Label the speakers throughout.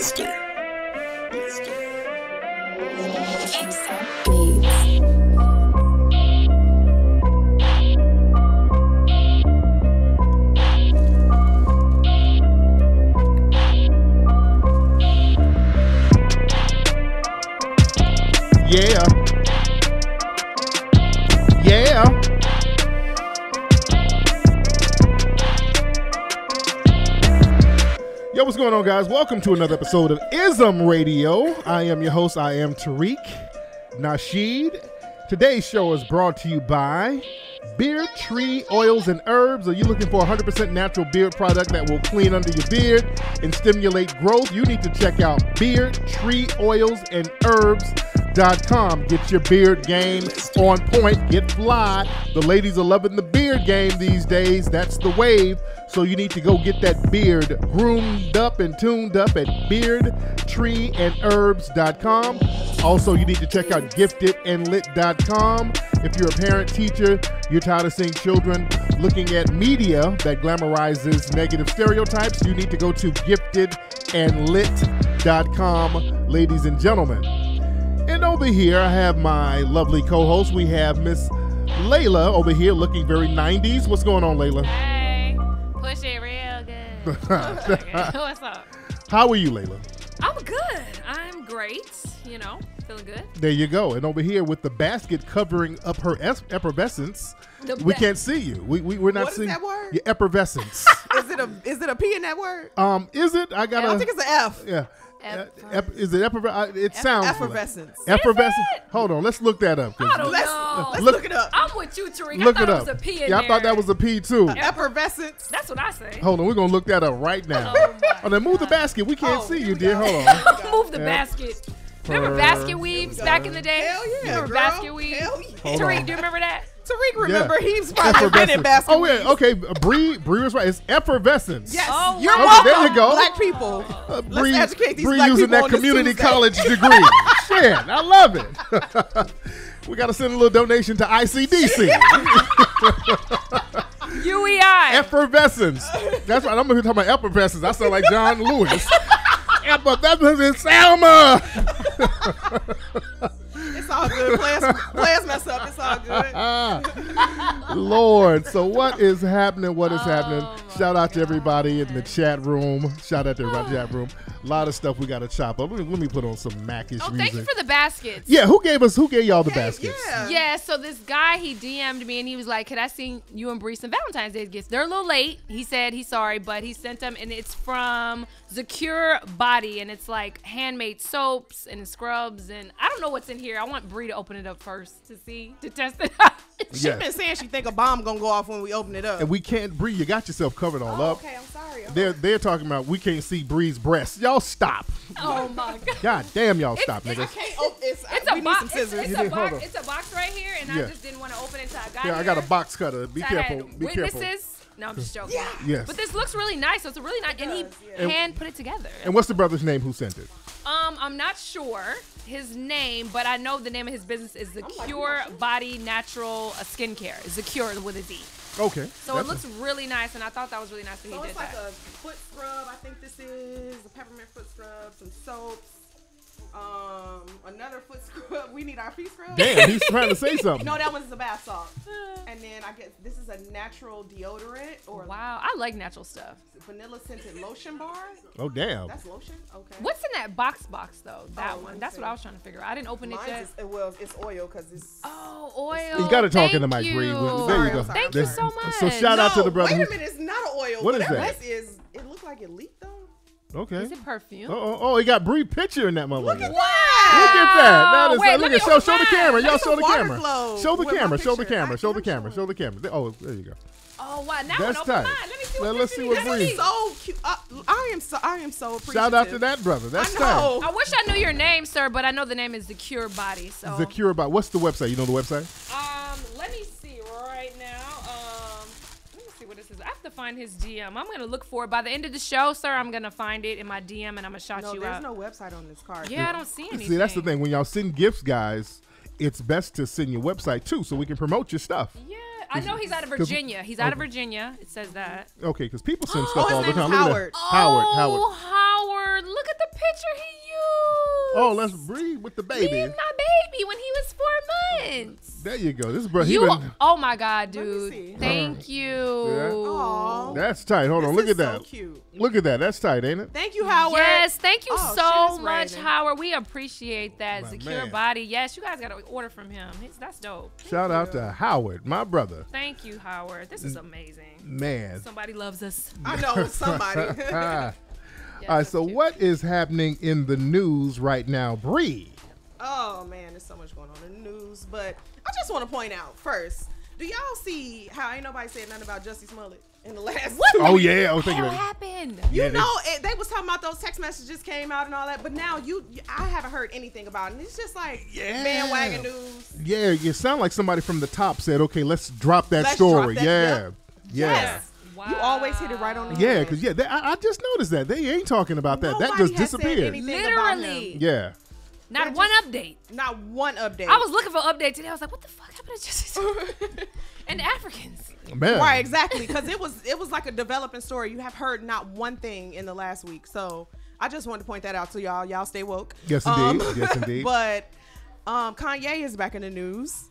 Speaker 1: Nasty.
Speaker 2: Yeah. Yeah. Yo, what's going on, guys? Welcome to another episode of IZM Radio. I am your host. I am Tariq Nasheed. Today's show is brought to you by Beard Tree Oils and Herbs. Are you looking for a 100% natural beard product that will clean under your beard and stimulate growth? You need to check out Beard Tree Oils and Herbs.com. Get your beard game on point. Get fly. The ladies are loving the beard game these days. That's the wave. So you need to go get that beard groomed up and tuned up at beardtreeandherbs.com. Also, you need to check out giftedandlit.com. If you're a parent, teacher, you're tired of seeing children looking at media that glamorizes negative stereotypes, you need to go to giftedandlit.com, ladies and gentlemen. And over here, I have my lovely co-host. We have Miss Layla over here looking very 90s. What's going on, Layla?
Speaker 3: Hey, push it real good. What's up?
Speaker 2: How are you, Layla?
Speaker 3: I'm good. I'm great. You know, feeling good.
Speaker 2: There you go. And over here with the basket covering up her effervescence, we can't see you. We're not
Speaker 4: what
Speaker 2: seeing
Speaker 4: is that word?
Speaker 2: your effervescence.
Speaker 4: Is it a P in that word?
Speaker 2: Is it? I
Speaker 4: think it's an F.
Speaker 2: Yeah. Is it effervescence? It sounds
Speaker 4: effervescence.
Speaker 2: Like effervescence. Hold on, let's look that up.
Speaker 3: I don't know.
Speaker 4: Let's look it up.
Speaker 3: I'm with you, Tariq.
Speaker 2: Look
Speaker 3: I
Speaker 2: it
Speaker 3: thought
Speaker 2: up.
Speaker 3: it was a P in
Speaker 2: yeah,
Speaker 3: there.
Speaker 2: I thought that was a P too.
Speaker 4: Effervescence.
Speaker 3: That's what I say.
Speaker 2: Hold on, we're gonna look that up right now.
Speaker 3: Oh,
Speaker 2: then move the basket. We can't see you, dear. Hold on.
Speaker 3: Move the basket. Remember basket weaves back in the day?
Speaker 4: Hell yeah,
Speaker 3: Remember
Speaker 4: girl.
Speaker 3: basket weaves?
Speaker 4: Hell yeah.
Speaker 3: Tariq, do you remember that?
Speaker 4: Tariq, remember
Speaker 2: Yeah.
Speaker 4: he's probably invented basket.
Speaker 2: Oh yeah, okay. Bree was right. It's effervescence.
Speaker 4: Yes,
Speaker 3: Oh,
Speaker 4: you're
Speaker 2: okay,
Speaker 4: welcome.
Speaker 2: there you go.
Speaker 4: Black people.
Speaker 2: Bree,
Speaker 4: Let's educate these
Speaker 2: Bree
Speaker 4: black
Speaker 2: using
Speaker 4: people
Speaker 2: that
Speaker 4: on this
Speaker 2: community
Speaker 4: Tuesday.
Speaker 2: college degree. Shit, I love it. We got to send a little donation to ICDC.
Speaker 3: UEI.
Speaker 2: Effervescence. That's right. I'm going to talk about effervescence. I sound like John Lewis. Effervescence, Selma.
Speaker 4: It's all good. Players mess up. It's all good.
Speaker 2: Lord. So what is happening? What is happening? Shout out to everybody in the chat room. Shout out to everybody in the chat room. A lot of stuff we got to chop up. Let me put on some Mac-ish music.
Speaker 3: Thank you for the baskets.
Speaker 2: Yeah, who gave y'all the baskets?
Speaker 3: Yeah, so this guy, he DM'd me and he was like, could I send you and Bree some Valentine's Day gifts? They're a little late. He said he's sorry, but he sent them and it's from Secure Body and it's like handmade soaps and scrubs and I don't know what's in here. I want Bree to open it up first to test it out.
Speaker 4: She been saying she think a bomb gonna go off when we open it up.
Speaker 2: And we can't, Bree, you got yourself covered all up.
Speaker 4: Okay, I'm sorry.
Speaker 2: They're talking about we can't see Bree's breasts. Y'all stop.
Speaker 3: Oh my God.
Speaker 2: God damn, y'all stop, niggas.
Speaker 4: I can't open
Speaker 3: It's
Speaker 4: we
Speaker 3: a
Speaker 4: need
Speaker 3: box.
Speaker 4: some scissors.
Speaker 3: It's a box right here, and I just didn't want to open it until I got
Speaker 2: Yeah,
Speaker 3: here.
Speaker 2: I got a box cutter. Be
Speaker 3: So I
Speaker 2: careful.
Speaker 3: had
Speaker 2: Be careful.
Speaker 3: witnesses. No, I'm just joking.
Speaker 2: Yes.
Speaker 3: But this looks really nice. So it's a really nice, and he hand put it together.
Speaker 2: And what's the brother's name who sent it?
Speaker 3: I'm not sure his name, but I know the name of his business is Secure Body Natural Skincare. Secure with a Z.
Speaker 2: Okay.
Speaker 3: So it looks really nice, and I thought that was really nice that he
Speaker 4: So
Speaker 3: did
Speaker 4: it's like
Speaker 3: that.
Speaker 4: a foot scrub. I think this is a peppermint foot scrub, some soaps, another foot scrub. We need our feet scrub.
Speaker 2: Damn, he's trying to say something.
Speaker 4: No, that one's a bath salt. And then I guess this is a natural deodorant or
Speaker 3: Wow, I like natural stuff.
Speaker 4: vanilla scented lotion bar.
Speaker 2: Oh, damn.
Speaker 4: That's lotion. Okay.
Speaker 3: What's in that box though? That
Speaker 4: Oh,
Speaker 3: one.
Speaker 4: let me
Speaker 3: That's
Speaker 4: see.
Speaker 3: what I was trying to figure out. I didn't open it
Speaker 4: Mine's
Speaker 3: yet.
Speaker 4: it's oil because it's.
Speaker 3: Oh, oil.
Speaker 2: You got to talk in the
Speaker 3: Thank
Speaker 2: mic, Bree.
Speaker 3: you.
Speaker 2: There you
Speaker 4: Sorry,
Speaker 2: go.
Speaker 4: I'm sorry.
Speaker 3: Thank you so much.
Speaker 2: So shout out to the brother.
Speaker 4: Wait a minute, it's not an oil.
Speaker 2: What is
Speaker 4: Whatever
Speaker 2: that?
Speaker 4: this is, it looked like it leaked though.
Speaker 2: Okay.
Speaker 3: Is it perfume?
Speaker 2: Oh, he got Bree picture in that motherfucker.
Speaker 4: Look at
Speaker 3: Wow.
Speaker 2: Look at that. That is,
Speaker 3: Wait,
Speaker 2: look
Speaker 3: let
Speaker 2: at
Speaker 3: me
Speaker 2: show
Speaker 3: open
Speaker 2: the
Speaker 3: mine.
Speaker 2: camera. Y'all
Speaker 4: That's
Speaker 2: show
Speaker 4: a
Speaker 2: the
Speaker 4: water
Speaker 2: camera.
Speaker 4: glow
Speaker 2: Show the
Speaker 4: with my
Speaker 2: camera. Show the
Speaker 4: picture.
Speaker 2: camera.
Speaker 4: I
Speaker 2: Show the
Speaker 4: can't
Speaker 2: camera.
Speaker 4: show
Speaker 2: Show the
Speaker 4: it.
Speaker 2: camera. Oh, there you go.
Speaker 3: Oh wow! Now
Speaker 2: That's
Speaker 3: I open
Speaker 2: tight.
Speaker 3: mine. Let me see what
Speaker 2: Let's
Speaker 3: this
Speaker 2: see
Speaker 3: is.
Speaker 2: what
Speaker 4: This
Speaker 2: Bree-
Speaker 4: is so cute. I am so appreciative.
Speaker 2: Shout out to that brother. That's
Speaker 4: I know.
Speaker 2: tight.
Speaker 3: I wish I knew your name, sir, but I know the name is Secure Body. So
Speaker 2: Secure about what's the website? You know the website?
Speaker 3: let me see right now. Let me see what this is. I have to find his DM. I'm gonna look for it by the end of the show, sir. I'm gonna find it in my DM and I'm gonna shout
Speaker 4: No,
Speaker 3: you
Speaker 4: there's
Speaker 3: out.
Speaker 4: no website on this card.
Speaker 3: Yeah, I don't see anything.
Speaker 2: See, that's the thing. When y'all send gifts, guys, it's best to send your website too, so we can promote your stuff.
Speaker 3: Yeah, I know he's out of Virginia. He's out of Virginia. It says that.
Speaker 2: Okay, because people send stuff
Speaker 4: his
Speaker 2: all the
Speaker 4: name's
Speaker 2: time. Look at
Speaker 4: Howard.
Speaker 2: that. Howard.
Speaker 3: Oh, Howard! Look at the picture he used.
Speaker 2: Oh, let's breathe with the baby.
Speaker 3: Me and my baby when he was 4 months.
Speaker 2: There you go. This bro,
Speaker 3: Oh my God,
Speaker 4: Let me
Speaker 3: dude.
Speaker 4: see.
Speaker 3: Thank you.
Speaker 4: Aw.
Speaker 2: That's tight. Hold on,
Speaker 4: This
Speaker 2: look
Speaker 4: is
Speaker 2: at that.
Speaker 4: So cute.
Speaker 2: Look at that. That's tight, ain't it?
Speaker 4: Thank you, Howard.
Speaker 3: Yes, thank you
Speaker 4: Oh,
Speaker 3: so
Speaker 4: shit, it's
Speaker 3: much,
Speaker 4: raining.
Speaker 3: Howard. We appreciate that.
Speaker 2: My
Speaker 3: Secure
Speaker 2: man.
Speaker 3: body. Yes, you guys got to order from him. That's dope.
Speaker 2: Shout out to Howard, my brother.
Speaker 3: Thank you, Howard. This is amazing.
Speaker 2: Man.
Speaker 3: Somebody loves us.
Speaker 4: I know somebody.
Speaker 3: Yes,
Speaker 2: All right,
Speaker 3: that's
Speaker 2: so
Speaker 3: cute.
Speaker 2: what is happening in the news right now, Bree?
Speaker 4: Oh man, there's so much going on in the news. But I just want to point out first, do y'all see how ain't nobody said nothing about Jussie Smollett in the last?
Speaker 3: What?
Speaker 2: Oh yeah, I was
Speaker 3: What
Speaker 2: thinking.
Speaker 3: happened?
Speaker 4: You
Speaker 2: Yeah,
Speaker 4: know, they was talking about those text messages came out and all that, but now I haven't heard anything about it. And it's just like
Speaker 2: Yeah.
Speaker 4: bandwagon news.
Speaker 2: Yeah, you sound like somebody from the top said, "Okay, let's drop that
Speaker 4: Let's
Speaker 2: story."
Speaker 4: drop that,
Speaker 2: yeah,
Speaker 4: yep.
Speaker 2: yeah.
Speaker 4: Yes. You always hit it right on the
Speaker 2: Yeah,
Speaker 4: head.
Speaker 2: because I just noticed that they ain't talking about that. That
Speaker 4: Nobody
Speaker 2: just
Speaker 4: has said
Speaker 2: disappeared.
Speaker 4: anything about
Speaker 3: Literally.
Speaker 4: him.
Speaker 2: Yeah.
Speaker 3: Not
Speaker 4: That
Speaker 3: one
Speaker 4: just-
Speaker 3: update.
Speaker 4: Not one update.
Speaker 3: I was looking for an update today. I was like, what the fuck happened to Jussie Smollett and the Africans?
Speaker 2: Man.
Speaker 4: Right, exactly, because it was like a developing story. You have heard not one thing in the last week, so I just wanted to point that out to y'all. Y'all stay woke.
Speaker 2: Yes, indeed. Yes, indeed.
Speaker 4: But Kanye is back in the news.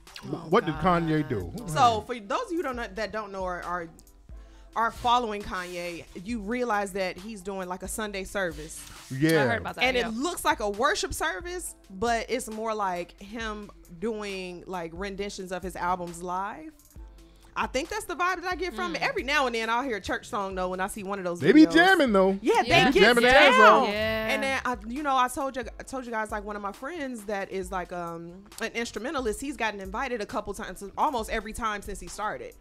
Speaker 2: What did Kanye do?
Speaker 4: So for those of you that don't know or are following Kanye, you realize that he's doing like a Sunday service,
Speaker 2: Yeah.
Speaker 3: I heard about that.
Speaker 4: and
Speaker 3: yeah.
Speaker 4: it looks like a worship service, but it's more like him doing like renditions of his albums live. I think that's the vibe that I get from it. Every now and then I'll hear a church song though when I see one of those
Speaker 2: They be
Speaker 4: videos.
Speaker 2: jamming though.
Speaker 4: Yeah,
Speaker 3: Yeah.
Speaker 4: they get
Speaker 2: Jamming their ass
Speaker 4: down.
Speaker 2: off.
Speaker 3: Yeah.
Speaker 4: And then I told you guys like one of my friends that is like an instrumentalist. He's gotten invited a couple times, almost every time since he started.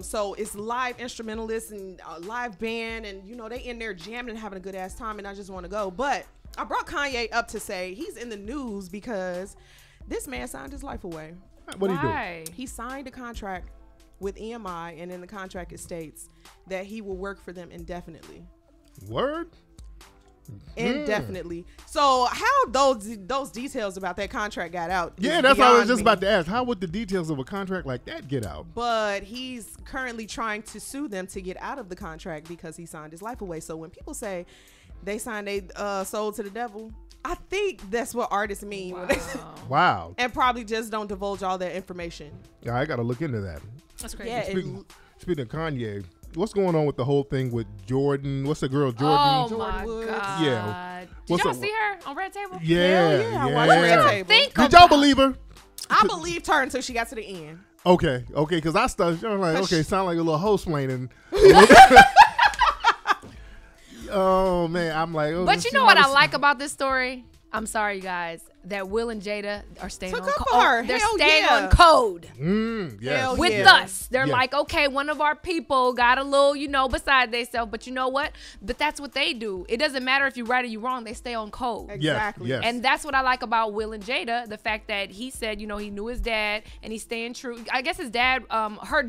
Speaker 4: So it's live instrumentalists and live band, and they in there jamming and having a good ass time. And I just want to go, but I brought Kanye up to say he's in the news because this man signed his life away.
Speaker 2: What do you do?
Speaker 3: Why?
Speaker 4: He signed a contract with EMI, and in the contract it states that he will work for them indefinitely.
Speaker 2: Word?
Speaker 4: Indefinitely. So how those details about that contract got out? is
Speaker 2: Yeah, that's what I was
Speaker 4: beyond
Speaker 2: just
Speaker 4: me.
Speaker 2: about to ask. How would the details of a contract like that get out?
Speaker 4: But he's currently trying to sue them to get out of the contract because he signed his life away. So when people say they signed a soul to the devil, I think that's what artists mean. When they
Speaker 2: Wow.
Speaker 4: and probably just don't divulge all that information.
Speaker 2: Yeah, I got to look into that.
Speaker 3: That's crazy.
Speaker 4: Yeah,
Speaker 2: Speaking of Kanye, what's going on with the whole thing with Jordan? What's the girl, Jordan?
Speaker 3: Oh
Speaker 4: Jordan
Speaker 3: my
Speaker 4: Woods.
Speaker 3: God.
Speaker 2: Yeah.
Speaker 3: Did
Speaker 2: What's
Speaker 3: y'all
Speaker 2: up?
Speaker 3: see her on Red Table?
Speaker 2: Yeah,
Speaker 4: Hell yeah, I watched Red Table.
Speaker 3: Think
Speaker 2: Did y'all
Speaker 3: about-
Speaker 2: believe her?
Speaker 4: I believed her until she got to the end.
Speaker 2: Okay, because I started, I was like, okay, sound like a little host plaining. Oh, man, I'm like, oh,
Speaker 3: But you know what I like about this story? I'm sorry, you guys, that Will and Jada are staying
Speaker 4: Took
Speaker 3: on
Speaker 4: up
Speaker 3: code.
Speaker 4: for her.
Speaker 3: They're
Speaker 4: Hell
Speaker 3: staying
Speaker 4: yeah.
Speaker 3: on code.
Speaker 2: Yes.
Speaker 4: Hell
Speaker 3: With
Speaker 4: yeah.
Speaker 3: us. They're
Speaker 2: Yeah.
Speaker 3: like, okay, one of our people got a little, beside themselves. But you know what? But that's what they do. It doesn't matter if you're right or you're wrong. They stay on code.
Speaker 4: Exactly.
Speaker 2: Yes.
Speaker 3: And that's what I like about Will and Jada, the fact that he said, he knew his dad and he's staying true. I guess his dad,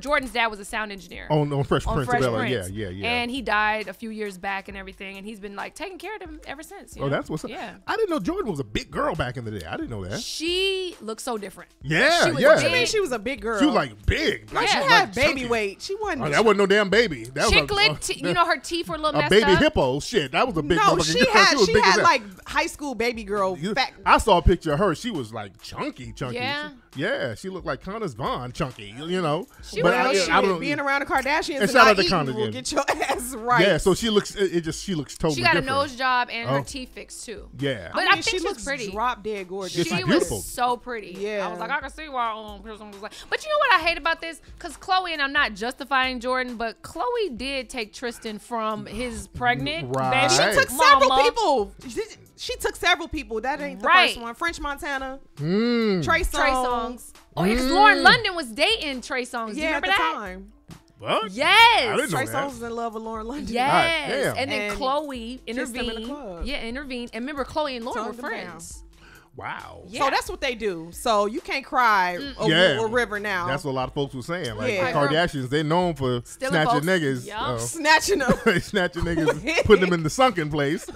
Speaker 3: Jordan's dad was a sound engineer.
Speaker 2: On Fresh
Speaker 3: on
Speaker 2: Prince
Speaker 3: Fresh
Speaker 2: of Bel-Air.
Speaker 3: Prince.
Speaker 2: Yeah.
Speaker 3: And he died a few years back and everything, and he's been like taking care of him ever since.
Speaker 2: Oh, that's what's up.
Speaker 3: Yeah.
Speaker 2: I didn't know Jordan was a big girl back in the day. I didn't know that.
Speaker 3: She looks so different.
Speaker 2: Yeah,
Speaker 3: She was
Speaker 2: yeah.
Speaker 3: big.
Speaker 4: I mean, she was a big girl.
Speaker 2: She was like big.
Speaker 4: Like,
Speaker 3: Yeah.
Speaker 4: she had baby
Speaker 2: chunky.
Speaker 4: weight. She wasn't.
Speaker 2: Oh, that wasn't no damn baby. That was
Speaker 3: Chiclet, her teeth were a little
Speaker 2: a
Speaker 3: messed
Speaker 2: baby
Speaker 3: up.
Speaker 2: hippo. Shit, that was a big
Speaker 4: no,
Speaker 2: motherfucking
Speaker 4: she
Speaker 2: girl.
Speaker 4: had
Speaker 2: was
Speaker 4: she
Speaker 2: big as
Speaker 4: had
Speaker 2: hell.
Speaker 4: like high school baby girl fat.
Speaker 2: I saw a picture of her. She was like chunky.
Speaker 3: Yeah.
Speaker 2: Yeah, she looked like Connor's Vaughn chunky,
Speaker 3: She
Speaker 4: Well,
Speaker 2: I
Speaker 4: shit,
Speaker 2: don't know.
Speaker 4: being around the Kardashians
Speaker 2: And
Speaker 4: and
Speaker 2: shout
Speaker 4: not
Speaker 2: out to
Speaker 4: eating
Speaker 2: Connor
Speaker 4: will
Speaker 2: again.
Speaker 4: get your ass right.
Speaker 2: Yeah, so she looks totally
Speaker 3: She got
Speaker 2: different.
Speaker 3: a nose job and her
Speaker 2: Oh.
Speaker 3: teeth fixed too.
Speaker 2: Yeah.
Speaker 3: But
Speaker 4: I mean,
Speaker 3: think
Speaker 4: she
Speaker 3: she's
Speaker 4: looks
Speaker 3: pretty.
Speaker 4: drop dead gorgeous.
Speaker 2: She's
Speaker 3: She
Speaker 2: beautiful.
Speaker 3: was so pretty.
Speaker 4: Yeah.
Speaker 3: I was like, I can see why person was like. But you know what I hate about this? Because Chloe, and I'm not justifying Jordan, but Chloe did take Tristan from his pregnant
Speaker 2: Right.
Speaker 3: baby.
Speaker 4: She took
Speaker 3: mama.
Speaker 4: several people. She took several people. That ain't the
Speaker 3: Right.
Speaker 4: first one. French Montana,
Speaker 2: Mm.
Speaker 4: Trey
Speaker 3: Trey
Speaker 4: Songz.
Speaker 3: Songz. Oh, because Lauren London was dating Trey Songz. Do you
Speaker 4: Yeah, at
Speaker 3: remember
Speaker 4: the
Speaker 3: that?
Speaker 4: time.
Speaker 2: What?
Speaker 3: Yes.
Speaker 2: I didn't know
Speaker 4: Trey
Speaker 2: that.
Speaker 4: Songz was in love with Lauren London.
Speaker 3: Yes.
Speaker 2: damn.
Speaker 3: And then
Speaker 4: And
Speaker 3: Chloe
Speaker 4: kissed him in the
Speaker 3: intervened.
Speaker 4: club.
Speaker 3: Yeah, intervened. And remember, Chloe and Lauren were
Speaker 4: Toned him down.
Speaker 3: friends.
Speaker 2: Wow.
Speaker 3: Yeah.
Speaker 4: So that's what they do. So you can't cry over
Speaker 2: Yeah.
Speaker 4: a river now.
Speaker 2: That's what a lot of folks were saying. Like
Speaker 4: Yeah.
Speaker 2: the Kardashians, they're known for
Speaker 3: Stealing
Speaker 2: snatching
Speaker 3: folks.
Speaker 2: niggas.
Speaker 3: Yup.
Speaker 4: Snatching them.
Speaker 2: Snatching niggas, putting them in the sunken place.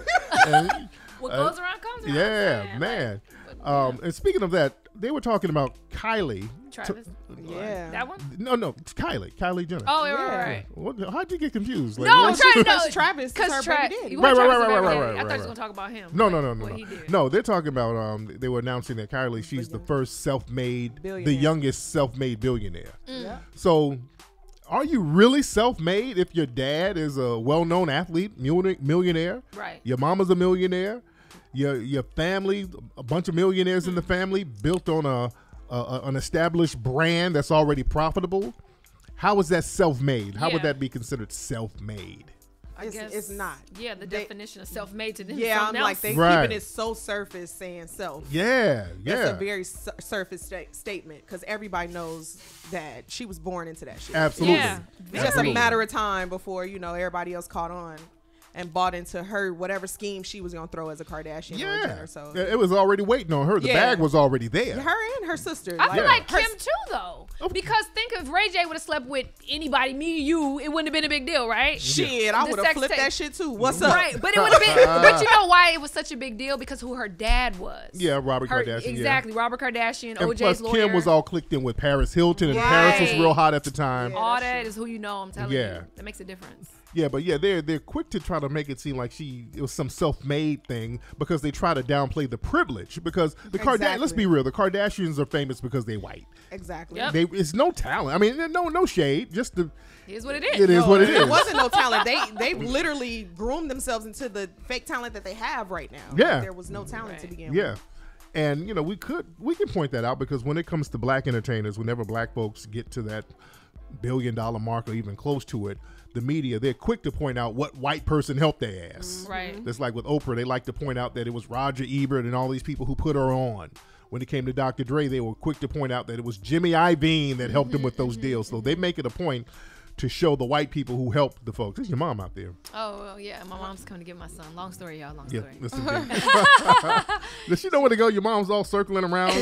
Speaker 2: And,
Speaker 3: What goes around comes around.
Speaker 2: yeah,
Speaker 3: man.
Speaker 2: man.
Speaker 3: Like,
Speaker 2: And speaking of that, they were talking about Kylie.
Speaker 3: Travis.
Speaker 4: Yeah.
Speaker 3: That one?
Speaker 2: No, Kylie Jenner.
Speaker 3: Oh, right.
Speaker 2: How'd you get confused?
Speaker 3: No, I'm trying to know.
Speaker 4: Because Travis is her baby daddy.
Speaker 2: Right.
Speaker 3: I thought you was going to talk about him.
Speaker 2: No.
Speaker 3: What he did.
Speaker 2: No, they're talking about, they were announcing that Kylie, she's the first the youngest self-made billionaire.
Speaker 4: Yeah.
Speaker 2: So, are you really self-made if your dad is a well-known athlete, millionaire?
Speaker 3: Right.
Speaker 2: Your mama's a millionaire. Your family, a bunch of millionaires in the family, built on an established brand that's already profitable. How is that self-made? How would that be considered self-made?
Speaker 4: I guess it's not.
Speaker 3: Yeah, the definition of self-made to them.
Speaker 4: Yeah, I'm like, they keeping it so surface saying self.
Speaker 2: Yeah.
Speaker 4: It's a very surface statement because everybody knows that she was born into that shit.
Speaker 2: Absolutely.
Speaker 3: Yeah.
Speaker 4: It's just a matter of time before, everybody else caught on and bought into her whatever scheme she was gonna throw as a Kardashian or a Jenner. So
Speaker 2: it was already waiting on her. The bag was already there.
Speaker 4: Her and her sister.
Speaker 3: I feel like Kim too, though, because think if Ray J would have slept with anybody, me, you, it wouldn't have been a big deal, right?
Speaker 4: Shit, I would have flipped that shit too. What's up?
Speaker 3: Right, but it would have been. But you know why it was such a big deal? Because who her dad was.
Speaker 2: Yeah, Robert Kardashian.
Speaker 3: Exactly, Robert Kardashian,
Speaker 2: And
Speaker 3: OJ's
Speaker 2: plus,
Speaker 3: lawyer.
Speaker 2: Kim was all clicked in with Paris Hilton, and Paris was real hot at the time.
Speaker 3: Yeah, all that is who you know. I'm telling you, that makes a difference.
Speaker 2: Yeah, but they're quick to try to make it seem like it was some self-made thing because they try to downplay the privilege. Because let's be real, the Kardashians are famous because they white.
Speaker 4: Exactly.
Speaker 3: Yep.
Speaker 2: It's no talent. I mean, no shade. Just it
Speaker 3: is what it is.
Speaker 2: It is what it is.
Speaker 4: It wasn't no talent. They literally groomed themselves into the fake talent that they have right now.
Speaker 2: Yeah,
Speaker 4: like, there was no talent to begin with.
Speaker 2: Yeah. And we can point that out because when it comes to black entertainers, whenever black folks get to that $1 billion mark or even close to it, the media, they're quick to point out what white person helped their ass.
Speaker 3: Right.
Speaker 2: That's like with Oprah, they like to point out that it was Roger Ebert and all these people who put her on. When it came to Dr. Dre, they were quick to point out that it was Jimmy Iovine that helped him with those deals. So they make it a point to show the white people who helped the folks. There's your mom out there.
Speaker 3: Oh, well, yeah. My mom's coming to get my son. Long story, y'all. Long story.
Speaker 2: Listen, does she know where to go? Your mom's all circling around.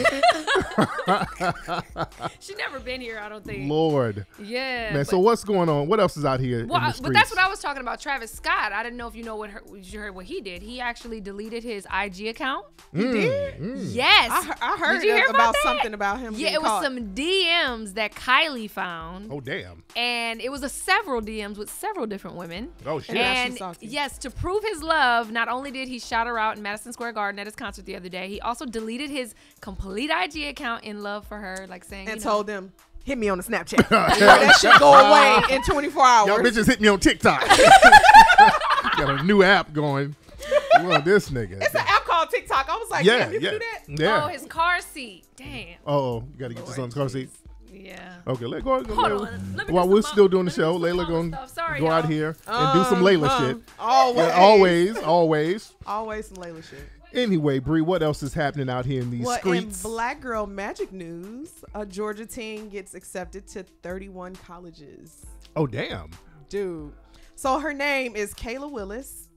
Speaker 3: She never been here, I don't think.
Speaker 2: Lord.
Speaker 3: Yeah.
Speaker 2: Man, so what's going on? What else is out here in the streets?
Speaker 3: But that's what I was talking about, Travis Scott. I didn't know if you heard what he did. He actually deleted his IG account.
Speaker 4: He did?
Speaker 3: Yes.
Speaker 4: I heard
Speaker 3: did you hear about
Speaker 4: something about him.
Speaker 3: Yeah, it was some DMs that Kylie found.
Speaker 2: Oh, damn.
Speaker 3: And it was several DMs with several different women.
Speaker 2: Oh, shit.
Speaker 3: And yes, to prove his love, not only did he shout her out in Madison Square Garden at his concert the other day, he also deleted his complete IG account in love for her, like saying,
Speaker 4: and told them, hit me on the Snapchat. That shit go away in 24 hours.
Speaker 2: Y'all bitches hit me on TikTok. Got a new app going. Well, this nigga.
Speaker 4: It's an app called TikTok. I was like, damn, you can do that?
Speaker 2: Yeah.
Speaker 3: Oh, his car seat. Damn.
Speaker 2: Oh, you got to get this on the car seat.
Speaker 3: Yeah.
Speaker 2: Okay, let's go.
Speaker 3: Hold on.
Speaker 2: While we're still doing the show, Layla gonna go out here and do some Layla shit.
Speaker 4: Always.
Speaker 2: Yeah, always.
Speaker 4: Always some Layla shit.
Speaker 2: Anyway, Bree, what else is happening out here in these streets?
Speaker 4: In Black Girl Magic news, a Georgia teen gets accepted to 31 colleges.
Speaker 2: Oh, damn.
Speaker 4: Dude. So her name is Kayla Willis.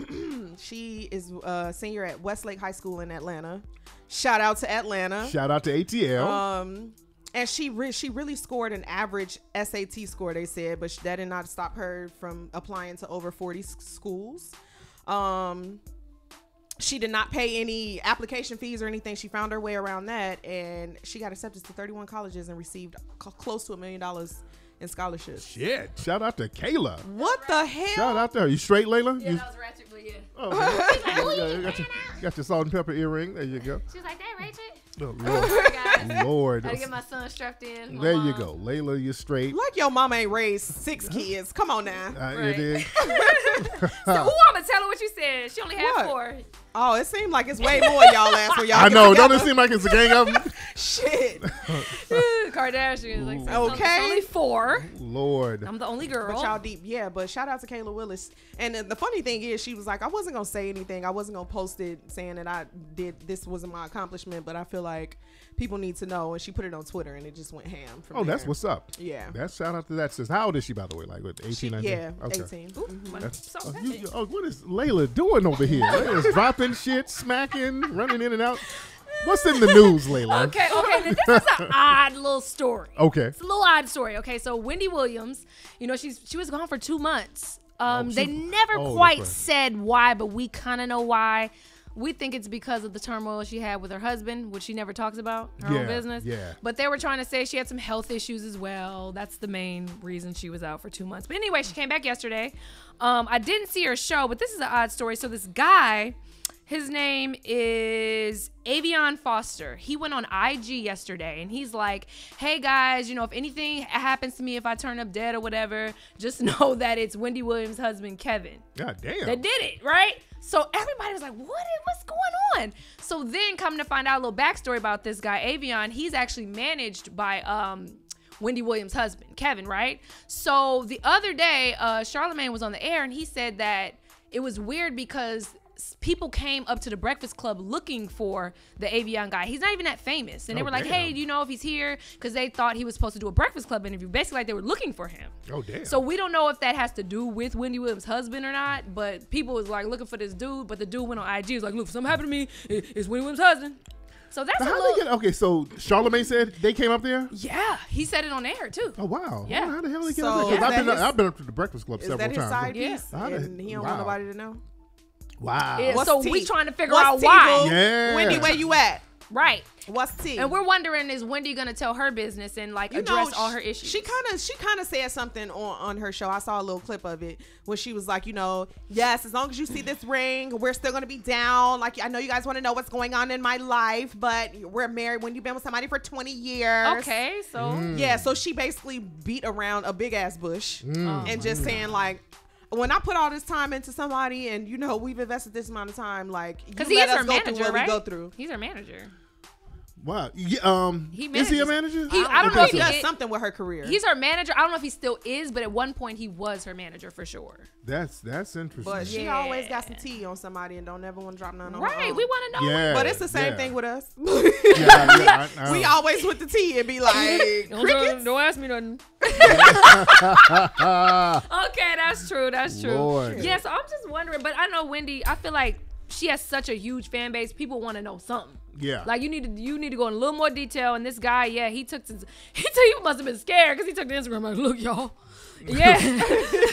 Speaker 4: She is a senior at Westlake High School in Atlanta. Shout out to Atlanta.
Speaker 2: Shout out to ATL.
Speaker 4: And she really scored an average SAT score, they said, but that did not stop her from applying to over 40 schools. She did not pay any application fees or anything. She found her way around that, and she got accepted to 31 colleges and received close to $1 million in scholarships.
Speaker 2: Shit. Shout out to Kayla.
Speaker 4: What the hell?
Speaker 2: Shout out to her. You straight, Layla?
Speaker 3: Yeah, that was ratchet, but yeah.
Speaker 2: Oh, got your salt and pepper earring. There you go.
Speaker 3: She was like, that ratchet?
Speaker 2: Oh, Lord. Lord.
Speaker 3: I get my son strapped in.
Speaker 2: There you go. Layla, you're straight.
Speaker 4: Like your mama ain't raised 6 kids. Come on now.
Speaker 2: It is.
Speaker 3: So who I'm going to tell her what you said? She only had 4.
Speaker 4: Oh, it seemed like it's way more y'all ass when y'all
Speaker 2: I know.
Speaker 4: together.
Speaker 2: Don't it seem like it's a gang of them?
Speaker 4: Shit.
Speaker 3: Kardashians. Like,
Speaker 4: okay.
Speaker 3: Only 4.
Speaker 2: Lord.
Speaker 3: I'm the only girl.
Speaker 4: But y'all deep. Yeah, but shout out to Kayla Willis. And the funny thing is, she was like, I wasn't going to say anything. I wasn't going to post it saying that this wasn't my accomplishment, but I feel like people need to know. And she put it on Twitter, and it just went ham from there.
Speaker 2: That's what's up.
Speaker 4: Yeah.
Speaker 2: That's shout out to that sis. How old is she, by the way? Like, what, 18, 19?
Speaker 4: Yeah,
Speaker 2: okay.
Speaker 4: 18.
Speaker 2: What is Layla doing over here? Layla's dropping shit, smacking, running in and out. What's in the news, Layla?
Speaker 3: Okay. This is an odd little story.
Speaker 2: Okay.
Speaker 3: It's a little odd story. Okay, so Wendy Williams, she was gone for 2 months. They never quite said why, but we kind of know why. We think it's because of the turmoil she had with her husband, which she never talks about, her own business.
Speaker 2: Yeah.
Speaker 3: But they were trying to say she had some health issues as well. That's the main reason she was out for 2 months. But anyway, she came back yesterday. I didn't see her show, but this is an odd story. So this guy, his name is Avion Foster. He went on IG yesterday and he's like, hey guys, you know, if anything happens to me, if I turn up dead or whatever, just know that it's Wendy Williams' husband, Kevin.
Speaker 2: God damn.
Speaker 3: That did it, right? So everybody was like, what's going on? So then come to find out a little backstory about this guy, Avion. He's actually managed by Wendy Williams' husband, Kevin, right? So the other day, Charlamagne was on the air and he said that it was weird because people came up to the Breakfast Club looking for the Avion guy. He's not even that famous. And they were like, hey, do you know if he's here? Because they thought he was supposed to do a Breakfast Club interview. Basically, like they were looking for him.
Speaker 2: Oh, damn.
Speaker 3: So we don't know if that has to do with Wendy Williams' husband or not, but people was like looking for this dude, but the dude went on IG. He was like, look, if something happened to me, it's Wendy Williams' husband. So that's
Speaker 2: okay, so Charlamagne said they came up there?
Speaker 3: Yeah, he said it on air too.
Speaker 2: Oh, wow.
Speaker 3: Yeah.
Speaker 2: How the hell did he get up there? 'Cause I've been up to the Breakfast Club several times.
Speaker 4: Is that his side piece?
Speaker 2: Yeah.
Speaker 4: And he don't want nobody to know?
Speaker 2: Wow.
Speaker 3: Yeah,
Speaker 4: What's
Speaker 3: so
Speaker 4: tea?
Speaker 3: we trying to figure
Speaker 4: What's
Speaker 3: out
Speaker 4: tea,
Speaker 3: why.
Speaker 4: boo?
Speaker 2: Yeah.
Speaker 4: Wendy, where you at?
Speaker 3: Right.
Speaker 4: What's tea?
Speaker 3: And we're wondering, is Wendy gonna tell her business and like address all her issues?
Speaker 4: She kind of said something on her show. I saw a little clip of it when she was like, you know, yes, as long as you see this ring, we're still gonna be down. Like, I know you guys want to know what's going on in my life, but we're married when you've been with somebody for 20 years.
Speaker 3: Okay, so
Speaker 4: Yeah, so she basically beat around a big ass bush and just saying like, when I put all this time into somebody and, you know, we've invested this amount of time, like,
Speaker 3: because
Speaker 4: you
Speaker 3: he
Speaker 4: let
Speaker 3: is her
Speaker 4: us go
Speaker 3: manager,
Speaker 4: through what
Speaker 3: right?
Speaker 4: we go through.
Speaker 3: He's her manager.
Speaker 2: Wow. Yeah,
Speaker 3: He
Speaker 2: is he a
Speaker 3: manages-
Speaker 2: manager?
Speaker 3: I don't know if
Speaker 4: He
Speaker 3: he
Speaker 4: does
Speaker 3: is.
Speaker 4: something with her career.
Speaker 3: He's her manager. I don't know if he still is, but at one point he was her manager for sure.
Speaker 2: That's interesting.
Speaker 4: But she
Speaker 3: Yeah.
Speaker 4: always got some tea on somebody and don't ever want to drop none on her
Speaker 3: Right.
Speaker 4: own.
Speaker 3: We want to know.
Speaker 2: Yeah.
Speaker 4: But it's the same thing with us.
Speaker 2: I
Speaker 4: We always with the tea and be like, crickets.
Speaker 3: Don't ask me nothing. Okay, that's true. That's true.
Speaker 2: Lord.
Speaker 3: Yeah, so I'm just wondering, but I know Wendy, I feel like she has such a huge fan base. People want to know something.
Speaker 2: Yeah.
Speaker 3: Like you need to go in a little more detail. And this guy, yeah, he must have been scared because he took the Instagram like, look, y'all. Yeah.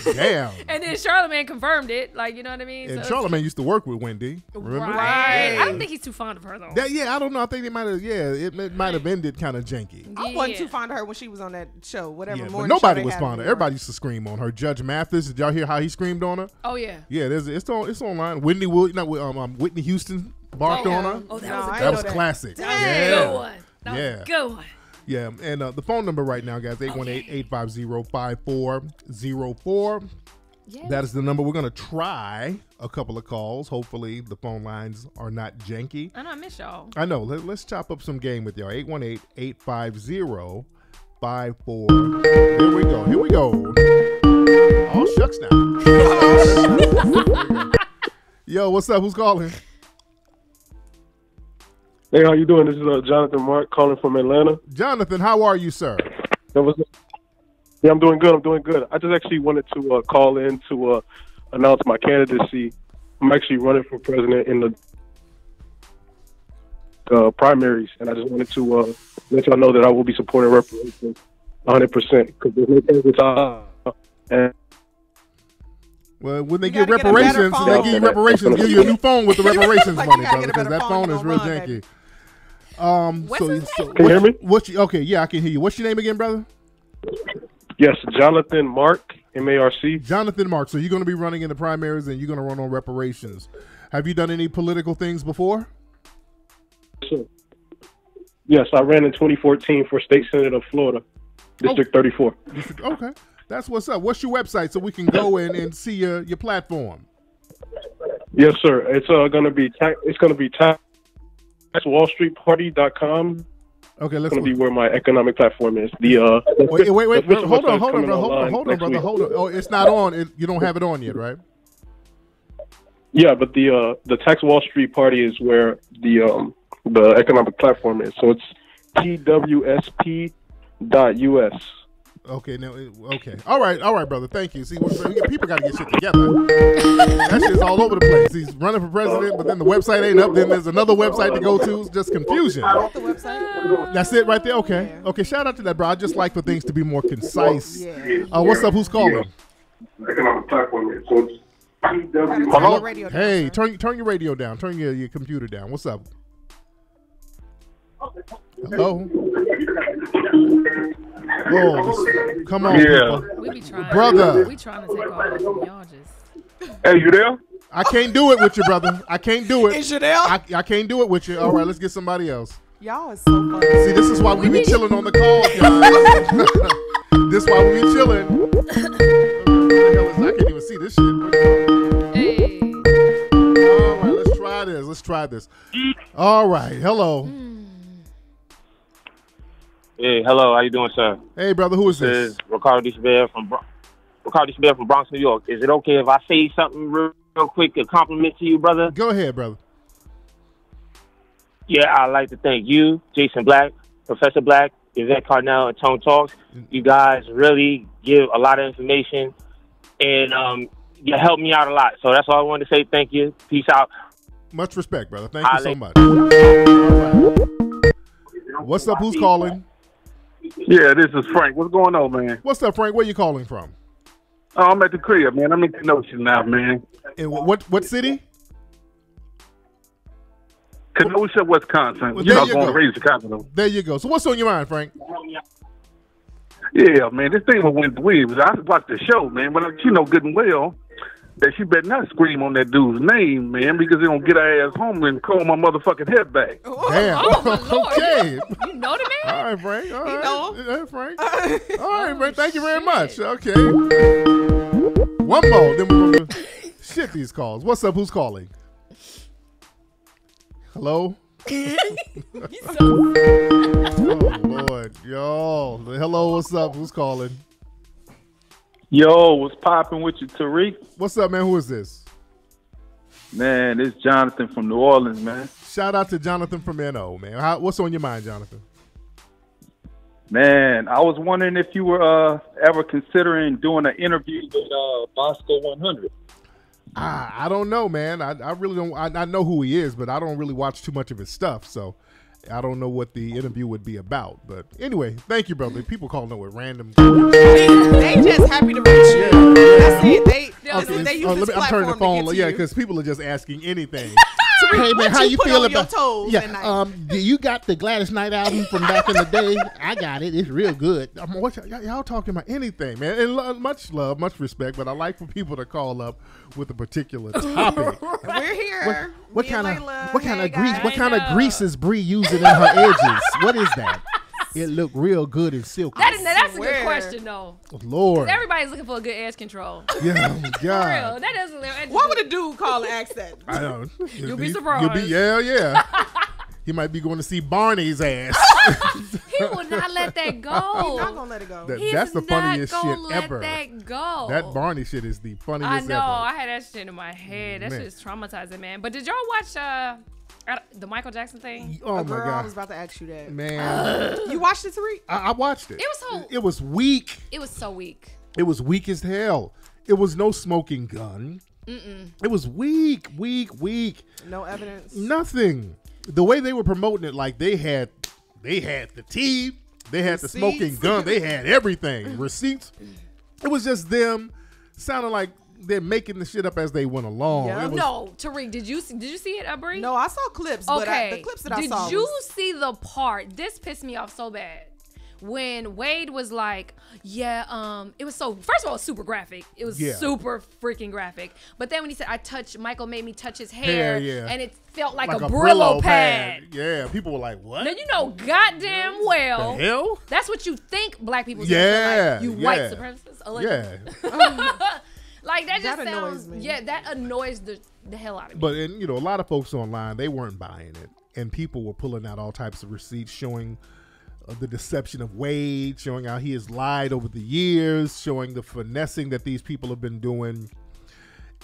Speaker 2: Damn.
Speaker 3: And then Charlamagne confirmed it. Like, you know what I mean?
Speaker 2: And
Speaker 3: So
Speaker 2: Charlamagne used to work with Wendy. Remember?
Speaker 3: right.
Speaker 4: Right.
Speaker 3: I don't think he's too fond of her though.
Speaker 2: I don't know. I think it might have. Yeah, it might have ended kind of janky.
Speaker 4: I wasn't too fond of her when she was on that show, whatever.
Speaker 2: Yeah, but
Speaker 4: morning
Speaker 2: nobody
Speaker 4: show they
Speaker 2: was
Speaker 4: had
Speaker 2: fond of her.
Speaker 4: anymore.
Speaker 2: Everybody used to scream on her. Judge Mathis, did y'all hear how he screamed on her?
Speaker 3: Oh yeah.
Speaker 2: Yeah, it's online. Whitney Whitney Houston barked on her.
Speaker 3: Oh, that
Speaker 4: No,
Speaker 3: was a
Speaker 4: I
Speaker 2: That
Speaker 4: know
Speaker 2: was
Speaker 4: that.
Speaker 2: classic.
Speaker 4: Damn.
Speaker 2: Yeah.
Speaker 3: good one. That was
Speaker 2: Yeah.
Speaker 3: a good one.
Speaker 2: Yeah, and the phone number right now, guys, 818-850-5404.
Speaker 3: Yeah.
Speaker 2: That is the number. We're going to try a couple of calls. Hopefully the phone lines are not janky.
Speaker 3: I know I miss y'all.
Speaker 2: I know. Let's chop up some game with y'all. 818-850-54. Here we go. Oh, shucks now. Yo, what's up? Who's calling?
Speaker 1: Hey, how you doing? This is Jonathan Mark calling from Atlanta.
Speaker 2: Jonathan, how are you, sir?
Speaker 1: Yeah, I'm doing good. I just actually wanted to call in to announce my candidacy. I'm actually running for president in the primaries, and I just wanted to let y'all know that I will be supporting reparations 100% because there's no candidates and
Speaker 2: Well, when they
Speaker 4: You
Speaker 2: get
Speaker 4: gotta get a better
Speaker 2: reparations,
Speaker 4: phone.
Speaker 2: they give you reparations, give you a new phone with the reparations
Speaker 4: Like, you
Speaker 2: money,
Speaker 4: gotta
Speaker 2: brother,
Speaker 4: get a
Speaker 2: because
Speaker 4: better
Speaker 2: that
Speaker 4: phone,
Speaker 2: phone
Speaker 4: you
Speaker 2: is real
Speaker 4: gonna run,
Speaker 2: janky.
Speaker 3: What's his name?
Speaker 1: Can you hear me?
Speaker 2: Okay, yeah, I can hear you. What's your name again, brother?
Speaker 1: yes, Jonathan Mark, M-A-R-C.
Speaker 2: Jonathan Mark. So you're going to be running in the primaries and you're going to run on reparations. Have you done any political things before?
Speaker 1: Yes, I ran in 2014 for State Senate of Florida, District 34.
Speaker 2: Okay, that's what's up. What's your website so we can go in and see your platform?
Speaker 1: Yes, sir. It's going to be taxwallstreetparty.com.
Speaker 2: Okay, let's
Speaker 1: It's going
Speaker 2: go.
Speaker 1: to be where my economic platform is.
Speaker 2: Wait,
Speaker 1: the official
Speaker 2: hold on,
Speaker 1: website's coming online next week.
Speaker 2: brother. Oh, it's not on. You don't have it on yet, right?
Speaker 1: Yeah, but the Tax Wall Street Party is where the economic platform is. So it's twsp.us.
Speaker 2: Okay, now, okay. All right, brother. Thank you. See, people got to get shit together. That shit's all over the place. He's running for president, but then the website ain't up. Then there's another website to go to. It's just confusion.
Speaker 4: The website.
Speaker 2: That's it right there? Okay.
Speaker 4: Yeah.
Speaker 2: Okay, shout out to that, bro. I just like for things to be more concise.
Speaker 4: Yeah.
Speaker 2: What's up? Who's calling?
Speaker 1: Economic platform is. So it's Hello?
Speaker 4: Radio down,
Speaker 2: Hey,
Speaker 4: sir.
Speaker 2: turn your radio down. Turn your computer down. What's up? Hello? Oh, come on,
Speaker 1: Yeah.
Speaker 2: people.
Speaker 3: We be trying.
Speaker 2: Brother.
Speaker 3: We trying to take off. Y'all just.
Speaker 1: Hey, you there?
Speaker 2: I can't do it with you, brother. I can't do it.
Speaker 4: Is you there?
Speaker 2: I can't do it with you. All right, let's get somebody else.
Speaker 4: Y'all is so funny.
Speaker 2: See, this is why we be chilling on the calls, guys. This is why we be chilling. What the hell is- I can't even see this shit.
Speaker 3: Hey.
Speaker 2: All right, let's try this. Let's try this. All right, hello.
Speaker 5: Hey, hello. How you doing, sir?
Speaker 2: Hey, brother, who is
Speaker 5: This
Speaker 2: this?
Speaker 5: is Ricardo Disabel from Bronx, New York. Is it okay if I say something real quick, a compliment to you, brother?
Speaker 2: Go ahead, brother.
Speaker 5: Yeah, I'd like to thank you, Jason Black, Professor Black, Yvette Carnell, and Tone Talks. You guys really give a lot of information, and you helped me out a lot. So that's all I wanted to say. Thank you. Peace out.
Speaker 2: Much respect, brother. Thank you so
Speaker 5: Ale.
Speaker 2: much. All right. What's up? Who's calling?
Speaker 1: Yeah, this is Frank. What's going on, man?
Speaker 2: What's up, Frank? Where you calling from?
Speaker 1: Oh, I'm at the crib, man. I'm in Kenosha now, man.
Speaker 2: In what city?
Speaker 1: Kenosha, Wisconsin.
Speaker 2: Well,
Speaker 1: You know,
Speaker 2: there you
Speaker 1: going
Speaker 2: go.
Speaker 1: to raise the capital.
Speaker 2: There you go. So what's on your mind, Frank?
Speaker 1: Yeah, man. This thing with Wendy Williams, I watched the show, man. But she know good and well that she better not scream on that dude's name, man, because they don't get her ass home and comb my motherfucking head back.
Speaker 2: Damn.
Speaker 3: Oh, my Lord.
Speaker 2: Okay.
Speaker 3: You know the man?
Speaker 2: All right, Frank. All right.
Speaker 4: know.
Speaker 2: Yeah, Frank. All right, Frank. Thank you very
Speaker 3: shit.
Speaker 2: much. Okay. One more. Then we're going to shit these calls. What's up? Who's calling? Hello? Oh, Lord. Yo. Hello, what's up? Who's calling?
Speaker 6: Yo, what's popping with you, Tariq?
Speaker 2: What's up, man? Who is this?
Speaker 6: Man, it's Jonathan from New Orleans, man.
Speaker 2: Shout out to Jonathan from NO, man. What's on your mind, Jonathan?
Speaker 6: Man, I was wondering if you were ever considering doing an interview with Bosco 100.
Speaker 2: I don't know, man. I really don't. I know who he is, but I don't really watch too much of his stuff, so I don't know what the interview would be about. But anyway, thank you, brother. People calling it with random.
Speaker 4: They just happy to reach you. That's it. They use this
Speaker 2: I'm turning the
Speaker 4: platform
Speaker 2: phone.
Speaker 4: to get
Speaker 2: Yeah,
Speaker 4: to you.
Speaker 2: because people are just asking anything.
Speaker 4: Hey man,
Speaker 7: how you
Speaker 4: put
Speaker 7: feel
Speaker 4: on your
Speaker 7: about
Speaker 4: toes at night?
Speaker 7: do you got the Gladys Knight album from back in the day? I got it. It's real good.
Speaker 2: What y'all talking about anything, man? And much love, much respect, but I like for people to call up with a particular topic.
Speaker 4: We're here.
Speaker 7: What
Speaker 4: Me and
Speaker 7: kind of
Speaker 4: Layla.
Speaker 7: what kind
Speaker 4: Hey,
Speaker 7: of grease?
Speaker 4: guys.
Speaker 7: What kind of grease is Bree using in her edges? What is that? It looked real good and silky.
Speaker 3: That's a good
Speaker 4: swear.
Speaker 3: question, though.
Speaker 2: Lord,
Speaker 3: Everybody's looking for a good ass control.
Speaker 2: yeah, oh,
Speaker 3: For real.
Speaker 2: God.
Speaker 3: That doesn't.
Speaker 4: What would a dude call and ask that?
Speaker 2: I don't.
Speaker 3: You'll be surprised.
Speaker 2: Yeah. He might be going to see Barney's ass.
Speaker 3: He will not let that go.
Speaker 4: He's not gonna let it go.
Speaker 3: He's
Speaker 2: That's the funniest
Speaker 3: not
Speaker 2: shit
Speaker 3: gonna let
Speaker 2: ever.
Speaker 3: That go.
Speaker 2: That Barney shit is the funniest
Speaker 3: I know.
Speaker 2: ever.
Speaker 3: I had that shit in my head. That
Speaker 2: Man.
Speaker 3: shit is traumatizing, man. But did y'all watch the Michael Jackson thing?
Speaker 2: Oh my
Speaker 4: Girl, I
Speaker 2: God,
Speaker 4: was about to ask you that.
Speaker 2: man!
Speaker 4: You watched it, Tariq?
Speaker 2: I watched it.
Speaker 3: It was so-
Speaker 2: It was weak.
Speaker 3: It was so weak.
Speaker 2: It was weak as hell. It was no smoking gun. It was weak.
Speaker 4: No evidence.
Speaker 2: Nothing. The way they were promoting it, like they had the tea, they had the smoking
Speaker 4: Receipts.
Speaker 2: gun, they had everything. Receipts. It was just them sounding like they're making the shit up as they went along.
Speaker 4: Yeah.
Speaker 2: It was,
Speaker 3: No, Tariq, did you see it, Bree?
Speaker 4: No, I saw clips, but the clips that I saw
Speaker 3: Did you
Speaker 4: was-
Speaker 3: see the part? This pissed me off so bad. When Wade was like, yeah, it was so, first of all, super graphic. It was
Speaker 2: Yeah.
Speaker 3: super freaking graphic. But then when he said, Michael made me touch his hair,
Speaker 2: yeah.
Speaker 3: and it felt like a
Speaker 2: Brillo
Speaker 3: Brillo pad.
Speaker 2: Yeah, people were like, what?
Speaker 3: Now, you know goddamn well,
Speaker 2: The hell?
Speaker 3: that's what you think black people
Speaker 2: Yeah,
Speaker 3: feel like, you white
Speaker 2: yeah.
Speaker 3: supremacists. Allegedly.
Speaker 2: Yeah.
Speaker 3: Like, that just
Speaker 4: That annoys
Speaker 3: sounds,
Speaker 4: me.
Speaker 3: yeah, that annoys the hell out of me.
Speaker 2: But and a lot of folks online, they weren't buying it, and people were pulling out all types of receipts showing the deception of Wade, showing how he has lied over the years, showing the finessing that these people have been doing,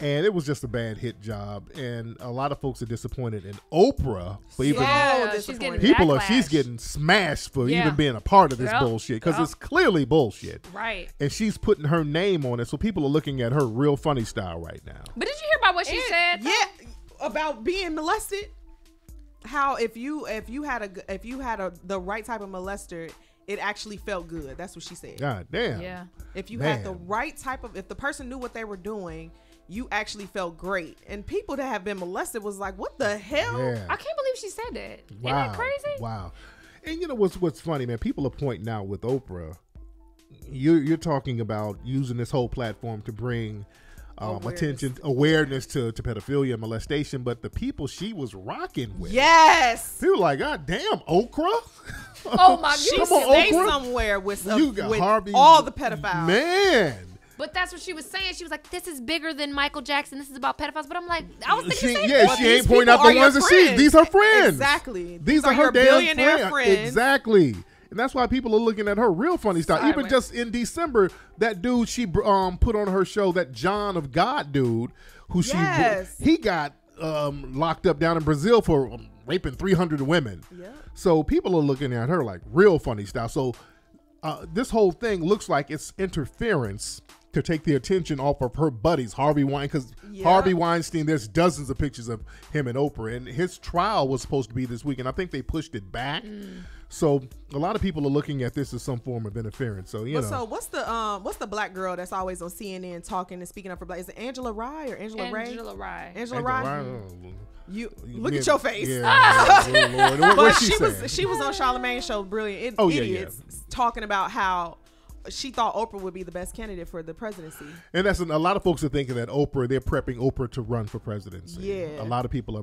Speaker 2: and it was just a bad hit job. And a lot of folks are disappointed in Oprah for even
Speaker 3: Yeah,
Speaker 4: So
Speaker 3: she's getting
Speaker 2: people are.
Speaker 3: backlash.
Speaker 2: She's getting smashed for
Speaker 3: Yeah.
Speaker 2: even being a part of this
Speaker 3: Yep.
Speaker 2: bullshit because
Speaker 3: Yep.
Speaker 2: it's clearly bullshit.
Speaker 3: Right.
Speaker 2: And she's putting her name on it, so people are looking at her real funny style right now.
Speaker 3: But did you hear about what she said? though?
Speaker 4: Yeah, about being molested. How if you had the right type of molester, it actually felt good. That's what she said.
Speaker 2: God damn.
Speaker 3: Yeah.
Speaker 4: If you had the
Speaker 2: Man.
Speaker 4: right type of, if the person knew what they were doing, you actually felt great. And people that have been molested was like, what the hell?
Speaker 2: Yeah.
Speaker 3: I can't believe she said that.
Speaker 2: Wow.
Speaker 3: Isn't that crazy?
Speaker 2: Wow. And you know what's funny, man? People are pointing out with Oprah, you're talking about using this whole platform to bring awareness to pedophilia and molestation, but the people she was rocking with.
Speaker 4: Yes.
Speaker 2: People like, God damn, Okra?
Speaker 3: Oh my
Speaker 4: She
Speaker 3: God.
Speaker 4: stayed somewhere with,
Speaker 2: You got
Speaker 4: with
Speaker 2: Harvey,
Speaker 4: all the pedophiles.
Speaker 2: Man.
Speaker 3: But that's what she was saying. She was like, this is bigger than Michael Jackson. This is about pedophiles. But I'm like, I was thinking the same thing.
Speaker 2: She ain't pointing out the ones that she. These are friends.
Speaker 4: Exactly.
Speaker 2: These are her
Speaker 4: your
Speaker 2: damn
Speaker 4: billionaire friends.
Speaker 2: Exactly. And that's why people are looking at her real funny style.
Speaker 3: Sorry,
Speaker 2: Even
Speaker 3: man.
Speaker 2: just in December, that dude she put on her show, that John of God dude, who he got locked up down in Brazil for raping 300 women.
Speaker 4: Yeah.
Speaker 2: So people are looking at her like real funny style. So this whole thing looks like it's interference to take the attention off of her buddies, Harvey Weinstein, because Harvey Weinstein, there's dozens of pictures of him and Oprah, and his trial was supposed to be this week, and I think they pushed it back. So a lot of people are looking at this as some form of interference. So
Speaker 4: So what's the black girl that's always on CNN talking and speaking up for black? Is it Angela Rye or Angela Ray?
Speaker 3: Angela Rye.
Speaker 4: Angela Rye. You look at
Speaker 2: Yeah,
Speaker 4: your face.
Speaker 2: Yeah, Lord.
Speaker 4: But
Speaker 2: What
Speaker 4: she was on Charlamagne's show, Brilliant Idiots, talking about how she thought Oprah would be the best candidate for the presidency.
Speaker 2: And that's a lot of folks are thinking that they're prepping Oprah to run for presidency.
Speaker 4: Yeah.
Speaker 2: A lot of people are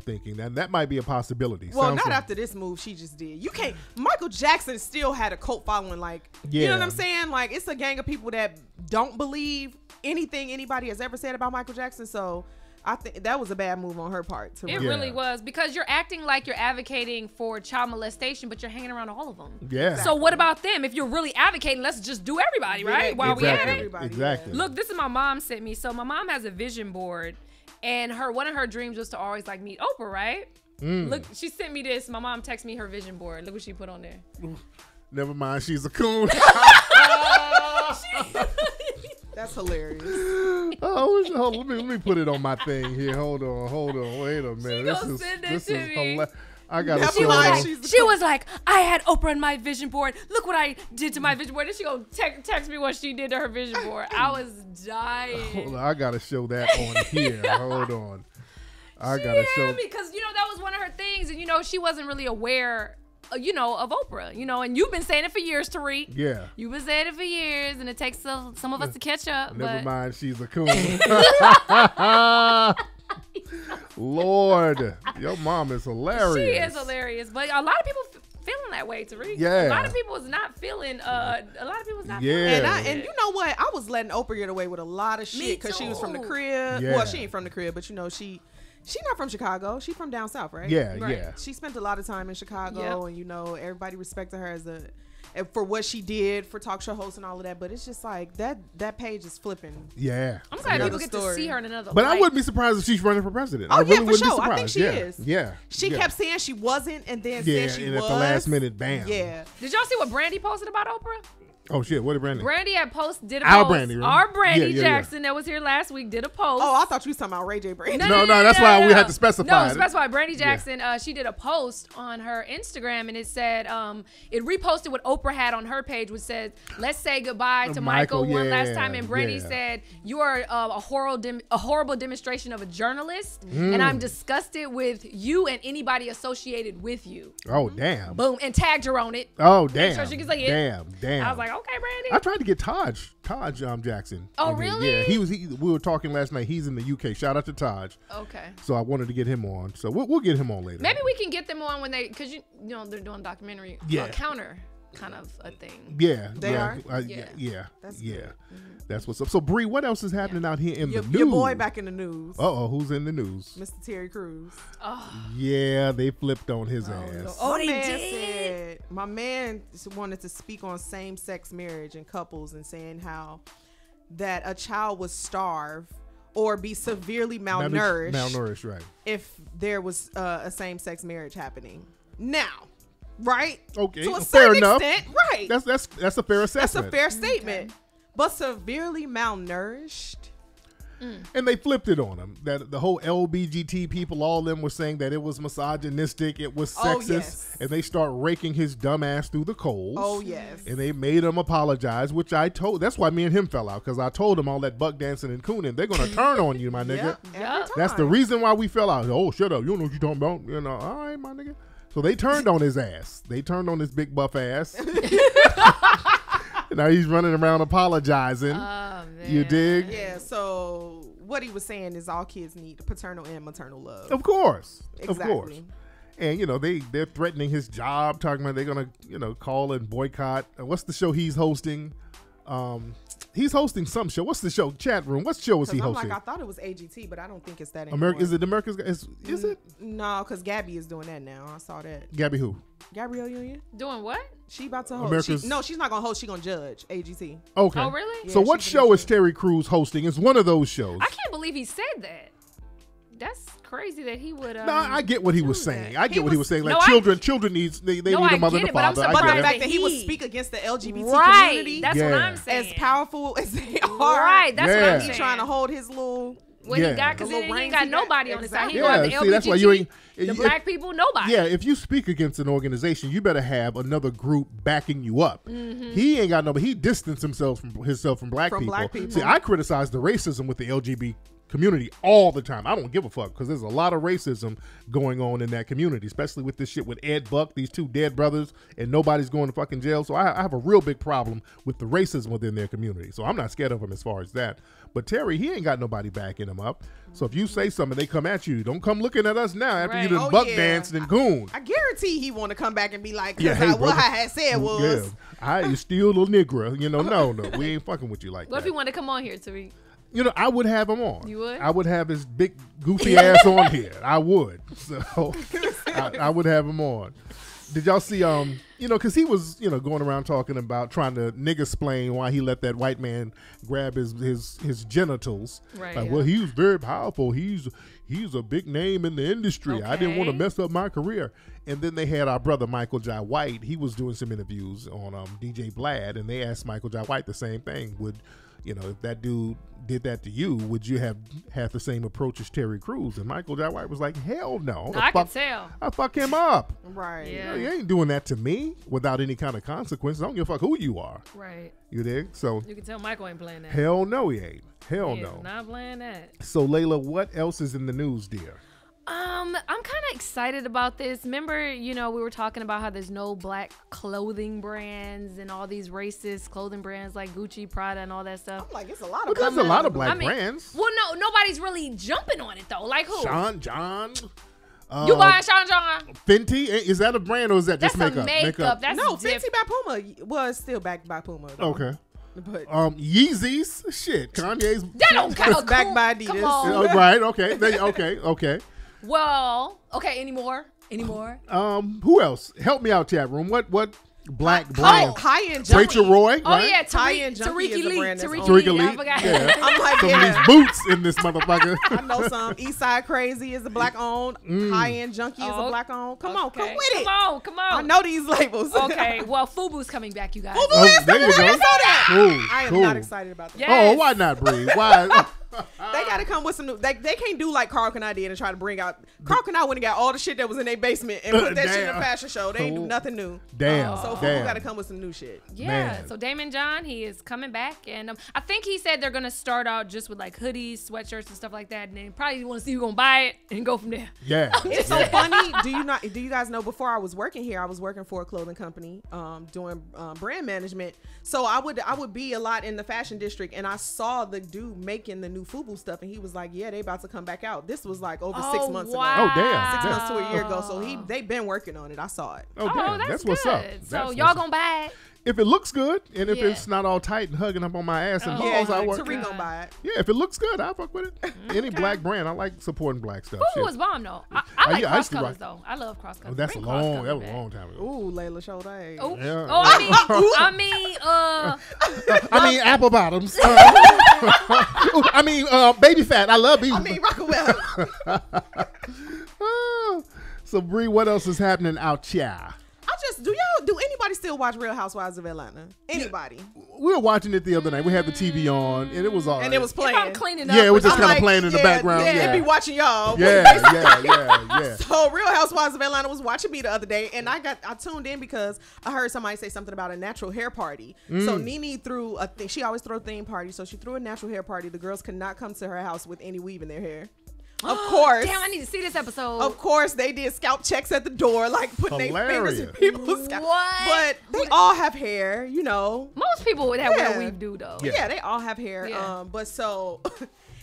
Speaker 2: thinking that might be a possibility.
Speaker 4: Well, not after this move she just did. You can't. Michael Jackson still had a cult following. Like, you know what I'm saying? Like, it's a gang of people that don't believe anything anybody has ever said about Michael Jackson. So I think that was a bad move on her part.
Speaker 3: It really was, because you're acting like you're advocating for child molestation, but you're hanging around all of them.
Speaker 2: Yeah.
Speaker 3: So what about them? If you're really advocating, let's just do everybody, right? While we at it.
Speaker 2: Exactly.
Speaker 3: Look, this is my mom sent me. So my mom has a vision board, and one of her dreams was to always like meet Oprah, right? Look, she sent me this. My mom texted me her vision board. Look what she put on there.
Speaker 2: Never mind, she's a coon.
Speaker 4: That's hilarious.
Speaker 2: Let me put it on my thing here. Hold on. Wait a minute. This is hilarious. I gotta
Speaker 3: She was like, I had Oprah on my vision board. Look what I did to my vision board. Then she gonna text me what she did to her vision board. I was dying.
Speaker 2: Hold on, I gotta show that on here. Hold on. I gotta show,
Speaker 3: because that was one of her things, and she wasn't really aware of Oprah, and you've been saying it for years, Tariq.
Speaker 2: Yeah. You've
Speaker 3: been saying it for years, and it takes some of us to catch up.
Speaker 2: Never mind, she's a coon. Lord, your mom is hilarious.
Speaker 3: She is hilarious, but a lot of people feeling that way, Tariq.
Speaker 2: Yeah.
Speaker 3: A lot of people is not feeling. Feeling.
Speaker 4: And you know what? I was letting Oprah get away with a lot of shit because she was from the crib.
Speaker 2: Yeah.
Speaker 4: Well, she ain't from the crib, but she's not from Chicago. She's from down south, right?
Speaker 2: Yeah,
Speaker 4: right.
Speaker 2: yeah.
Speaker 4: She spent a lot of time in Chicago, and everybody respected her for what she did for talk show hosts and all of that. But it's just like that page is flipping.
Speaker 2: Yeah.
Speaker 3: I'm glad people get to see her in another
Speaker 2: But
Speaker 3: light.
Speaker 2: I wouldn't be surprised if she's running for president.
Speaker 4: Oh,
Speaker 2: I really
Speaker 4: for
Speaker 2: wouldn't be
Speaker 4: sure.
Speaker 2: surprised.
Speaker 4: I think she is.
Speaker 2: Yeah.
Speaker 4: She kept saying she wasn't, and then said she
Speaker 2: and
Speaker 4: was.
Speaker 2: at the last minute, bam.
Speaker 4: Yeah.
Speaker 3: Did y'all see what Brandy posted about Oprah?
Speaker 2: Oh shit! What did Brandy?
Speaker 3: Brandy did a post.
Speaker 2: Our Brandy, right?
Speaker 3: Our Brandy
Speaker 2: Yeah.
Speaker 3: Jackson that was here last week did a post.
Speaker 4: Oh, I thought you was talking about Ray J. Brandy.
Speaker 2: No, that's why we had to specify.
Speaker 3: No, specify. Brandy Jackson. She did a post on her Instagram, and it said it reposted what Oprah had on her page, which said, "Let's say goodbye to Michael one last time." And Brandy said, "You are a horrible demonstration of a journalist, and I'm disgusted with you and anybody associated with you."
Speaker 2: Oh damn!
Speaker 3: Boom, and tagged her on it.
Speaker 2: Oh damn!
Speaker 3: So she can say it.
Speaker 2: Damn!
Speaker 3: I was like, okay, Brandy.
Speaker 2: I tried to get Taj Jackson.
Speaker 3: Oh really?
Speaker 2: Yeah, we were talking last night. He's in the UK. Shout out to Taj.
Speaker 3: Okay.
Speaker 2: So I wanted to get him on. So we'll get him on later.
Speaker 3: Maybe we can get them on when because they're doing documentary counter kind of a thing.
Speaker 2: Yeah,
Speaker 4: they are.
Speaker 2: Yeah.
Speaker 4: That's
Speaker 2: good. That's what's up. So Bree, what else is happening out here in the news?
Speaker 4: Your boy back in the news.
Speaker 2: Who's in the news?
Speaker 4: Mr. Terry Crews.
Speaker 3: Oh.
Speaker 2: Yeah, they flipped on his ass.
Speaker 4: No.
Speaker 3: Oh, they did.
Speaker 4: My man wanted to speak on same-sex marriage and couples and saying how that a child would starve or be severely malnourished,
Speaker 2: right?
Speaker 4: If there was a same-sex marriage happening. Now, right?
Speaker 2: Okay,
Speaker 4: to a
Speaker 2: fair
Speaker 4: certain
Speaker 2: enough.
Speaker 4: extent, right?
Speaker 2: That's a fair assessment.
Speaker 4: That's a fair statement. But severely malnourished.
Speaker 2: And they flipped it on him. That the whole LBGT people, all of them were saying that it was misogynistic, it was sexist, and they start raking his dumb ass through the coals.
Speaker 4: Oh, yes.
Speaker 2: And they made him apologize, which I told. That's why me and him fell out, because I told him all that buck dancing and cooning, they're going to turn on you, my nigga.
Speaker 3: Yep.
Speaker 2: That's the reason why we fell out. Oh, shut up. You don't know what you're talking about. You know, all right, my nigga. So they turned on his ass. They turned on his big buff ass. Now he's running around apologizing.
Speaker 3: Oh, man.
Speaker 2: You dig?
Speaker 4: Yeah, so what he was saying is all kids need paternal and maternal love.
Speaker 2: Of course.
Speaker 4: Exactly.
Speaker 2: Of course. And, you know, they're threatening his job, talking about they're going to, you know, call and boycott. What's the show he's hosting? He's hosting some show. What's the show? Chat room. What show is he hosting?
Speaker 4: I thought it was AGT, but I don't think it's that anymore.
Speaker 2: Is it America's? Is it?
Speaker 4: No, because Gabby is doing that now. I saw that.
Speaker 2: Gabby who?
Speaker 4: Gabrielle Union.
Speaker 3: Doing what?
Speaker 4: She about to host.
Speaker 2: America's-
Speaker 4: She's not going to host. She's going to judge AGT.
Speaker 2: Okay.
Speaker 3: Oh, really?
Speaker 2: So
Speaker 4: Yeah,
Speaker 2: what
Speaker 4: she's
Speaker 2: show
Speaker 4: gonna
Speaker 2: is Terry Crews hosting? It's one of those shows.
Speaker 3: I can't believe he said that. That's crazy that he would.
Speaker 2: No, I get what he was saying. I get what he was saying. Like
Speaker 3: No,
Speaker 2: children needs they need
Speaker 3: No,
Speaker 2: a
Speaker 3: I
Speaker 2: mother
Speaker 3: get
Speaker 2: and a
Speaker 3: it, but I'm
Speaker 2: father. I
Speaker 4: But the
Speaker 2: get it.
Speaker 4: fact that he would
Speaker 3: He-
Speaker 4: speak against the LGBT
Speaker 3: right.
Speaker 4: community,
Speaker 3: That's what I'm saying.
Speaker 4: as powerful as they are,
Speaker 3: Right. That's what
Speaker 2: Yeah.
Speaker 3: I'm
Speaker 4: he's
Speaker 3: saying.
Speaker 4: trying to hold his little.
Speaker 3: When
Speaker 2: Yeah.
Speaker 3: he got, because
Speaker 4: The
Speaker 3: he
Speaker 4: little
Speaker 3: ain't
Speaker 4: reins
Speaker 3: got
Speaker 4: he got.
Speaker 3: nobody on his side. He
Speaker 4: Exactly.
Speaker 3: got the
Speaker 2: Yeah,
Speaker 3: LBGT,
Speaker 2: see, that's why you ain't.
Speaker 3: the black people, nobody.
Speaker 2: Yeah, if you speak against an organization, you better have another group backing you up. He ain't got nobody. He distanced himself from black
Speaker 4: From
Speaker 2: people.
Speaker 4: black people.
Speaker 2: See, I criticize the racism with the LGBT community all the time. I don't give a fuck because there's a lot of racism going on in that community, especially with this shit with Ed Buck, these two dead brothers, and nobody's going to fucking jail. So I have a real big problem with the racism within their community. So I'm not scared of him as far as that. But Terry, he ain't got nobody backing him up. So if you say something, they come at you. Don't come looking at us now after
Speaker 3: Right.
Speaker 2: you done
Speaker 4: Oh,
Speaker 2: buck
Speaker 4: yeah.
Speaker 2: danced and goon.
Speaker 4: I guarantee he want to come back and be like,
Speaker 2: Yeah,
Speaker 4: because
Speaker 2: hey,
Speaker 4: what
Speaker 2: brother.
Speaker 4: I had said was.
Speaker 2: Yeah, you still a nigga. You know, no, we ain't fucking with you like
Speaker 3: What if
Speaker 2: that.
Speaker 3: he wanted to come on here, Tariq?
Speaker 2: You know, I would have him on.
Speaker 3: You would?
Speaker 2: I would have his big goofy ass on here. I would. So I would have him on. Did y'all see? You know, because he was, going around talking about trying to nigga-splain why he let that white man grab his genitals.
Speaker 3: Right.
Speaker 2: Like, well, he was very powerful. He's a big name in the industry. I didn't want to
Speaker 3: Okay.
Speaker 2: mess up my career. And then they had our brother Michael Jai White. He was doing some interviews on DJ Blad, and they asked Michael Jai White the same thing. Would if that dude did that to you, would you have had the same approach as Terry Crews? And Michael Jai White was like, hell no.
Speaker 3: No, I can tell.
Speaker 2: I fuck him up.
Speaker 4: Right.
Speaker 3: Yeah.
Speaker 2: You ain't doing that to me without any kind of consequences. I don't give a fuck who you are.
Speaker 3: Right.
Speaker 2: You dig? So
Speaker 3: You can tell Michael ain't playing that.
Speaker 2: hell no, he ain't. Hell
Speaker 3: He is
Speaker 2: no.
Speaker 3: not playing that.
Speaker 2: So Layla, what else is in the news, dear?
Speaker 3: I'm kind of excited about this. Remember, we were talking about how there's no black clothing brands and all these racist clothing brands like Gucci, Prada, and all that stuff.
Speaker 4: I'm like, it's a lot
Speaker 2: But
Speaker 4: of
Speaker 2: there's a lot of black
Speaker 3: I mean,
Speaker 2: brands.
Speaker 3: Well, no, nobody's really jumping on it though. Like who?
Speaker 2: Sean John.
Speaker 3: You buying Sean John?
Speaker 2: Fenty? Is that a brand or is that
Speaker 3: That's
Speaker 2: just makeup?
Speaker 3: a makeup. That's
Speaker 4: No,
Speaker 3: different.
Speaker 4: Fenty by Puma was still backed by Puma. Though.
Speaker 2: Okay.
Speaker 4: But
Speaker 2: Yeezys? Shit. Kanye's.
Speaker 3: That don't count.
Speaker 4: backed by
Speaker 3: Come
Speaker 4: Adidas.
Speaker 3: on.
Speaker 2: Oh, right. Okay. Okay.
Speaker 3: Well, okay. Anymore?
Speaker 2: Who else? Help me out, chat room. What black brand?
Speaker 4: high-end junkie.
Speaker 2: Rachel Roy.
Speaker 3: Oh
Speaker 2: right?
Speaker 3: yeah,
Speaker 4: Tie-in junkie is a brand that's
Speaker 3: Tariq
Speaker 4: on-
Speaker 2: Tariq
Speaker 3: Lee. I
Speaker 2: Elite.
Speaker 3: forgot.
Speaker 2: Yeah.
Speaker 4: I'm like,
Speaker 2: Some of
Speaker 4: yeah.
Speaker 2: these boots in this motherfucker.
Speaker 4: I know some. Eastside Crazy is a black owned. High-end junkie is
Speaker 3: Oh,
Speaker 4: a black owned. Come on, come
Speaker 3: Okay.
Speaker 4: with it.
Speaker 3: Come on.
Speaker 4: I know these labels.
Speaker 3: Okay, well, Fubu's coming back, you guys.
Speaker 4: Fubu
Speaker 2: Oh,
Speaker 4: is
Speaker 2: there you
Speaker 4: coming.
Speaker 2: go.
Speaker 4: I saw that.
Speaker 2: Cool,
Speaker 4: I am
Speaker 2: cool.
Speaker 4: not excited about that.
Speaker 3: Yeah.
Speaker 2: Oh,
Speaker 3: Yes.
Speaker 2: why not, Bree? Why?
Speaker 4: They got to come with some new. They can't do like Carl Kanai did and try to bring out. Carl Kanai went and got all the shit that was in their basement and put that shit in a
Speaker 2: Damn.
Speaker 4: fashion show. They ain't do
Speaker 2: Oh.
Speaker 4: nothing new.
Speaker 2: Damn.
Speaker 4: So Fubu
Speaker 2: damn.
Speaker 4: got to come with some new shit.
Speaker 3: Yeah,
Speaker 2: Man.
Speaker 3: so Damon John, he is coming back, and I think he said they're gonna start out just with like hoodies, sweatshirts, and stuff like that, and then probably want to see who's gonna buy it and go from there.
Speaker 2: Yeah.
Speaker 4: It's so funny. Do you guys know? Before I was working here, I was working for a clothing company, doing brand management. So I would be a lot in the fashion district, and I saw the dude making the new Fubu stuff, and he was like, "Yeah, they about to come back out." This was like over 6 months ago.
Speaker 2: Oh, damn.
Speaker 4: 6
Speaker 2: Yeah.
Speaker 4: months to a year ago. So they've been working on it. I saw it.
Speaker 2: Oh,
Speaker 3: Oh,
Speaker 2: damn.
Speaker 3: that's
Speaker 2: what's up.
Speaker 3: good. So
Speaker 2: That's
Speaker 3: y'all
Speaker 2: what's
Speaker 3: gonna buy it?
Speaker 2: If it looks good and if
Speaker 3: Yeah.
Speaker 2: it's not all tight and hugging up on my ass and
Speaker 3: Oh,
Speaker 4: Yeah,
Speaker 2: balls, I work.
Speaker 4: Tariq gonna buy it.
Speaker 2: Yeah, if it looks good, I fuck with it. Any black brand, I like supporting black stuff.
Speaker 3: Fubu
Speaker 2: Shit.
Speaker 3: was bomb though. I like
Speaker 2: yeah, I
Speaker 3: cross
Speaker 2: used to
Speaker 3: colors
Speaker 2: rock-
Speaker 3: though. I love cross colors.
Speaker 2: Oh, that's
Speaker 3: Bring
Speaker 2: a
Speaker 3: cross
Speaker 2: long.
Speaker 3: colors
Speaker 2: That was a
Speaker 3: back.
Speaker 2: long time ago.
Speaker 4: Ooh, Layla showed A.
Speaker 3: Oh,
Speaker 2: Yeah.
Speaker 3: oh,
Speaker 2: I mean, apple bottoms. I mean, baby fat. I love baby.
Speaker 4: I mean, Rockawell.
Speaker 2: So Bree, what else is happening out here?
Speaker 4: Do anybody still watch Real Housewives of Atlanta? Anybody?
Speaker 2: we were watching it the other night. We had the TV on, and it was all
Speaker 4: And it was playing.
Speaker 3: I'm cleaning up.
Speaker 2: Yeah, it was
Speaker 3: or
Speaker 2: just
Speaker 3: something.
Speaker 2: kind of playing in the background.
Speaker 4: Yeah,
Speaker 2: Yeah,
Speaker 4: it be watching y'all.
Speaker 2: yeah.
Speaker 4: So Real Housewives of Atlanta was watching me the other day, and I tuned in because I heard somebody say something about a natural hair party. So Nene threw a thing. She always throw a theme party, so she threw a natural hair party. The girls could not come to her house with any weave in their hair. Of course.
Speaker 3: Damn, I need to see this episode.
Speaker 4: Of course, they did scalp checks at the door, like putting their fingers in people's scalp.
Speaker 3: What?
Speaker 4: But they all have hair, you know.
Speaker 3: Most people that wear weave do though.
Speaker 4: Yeah, they all have hair.
Speaker 3: Yeah.
Speaker 4: But so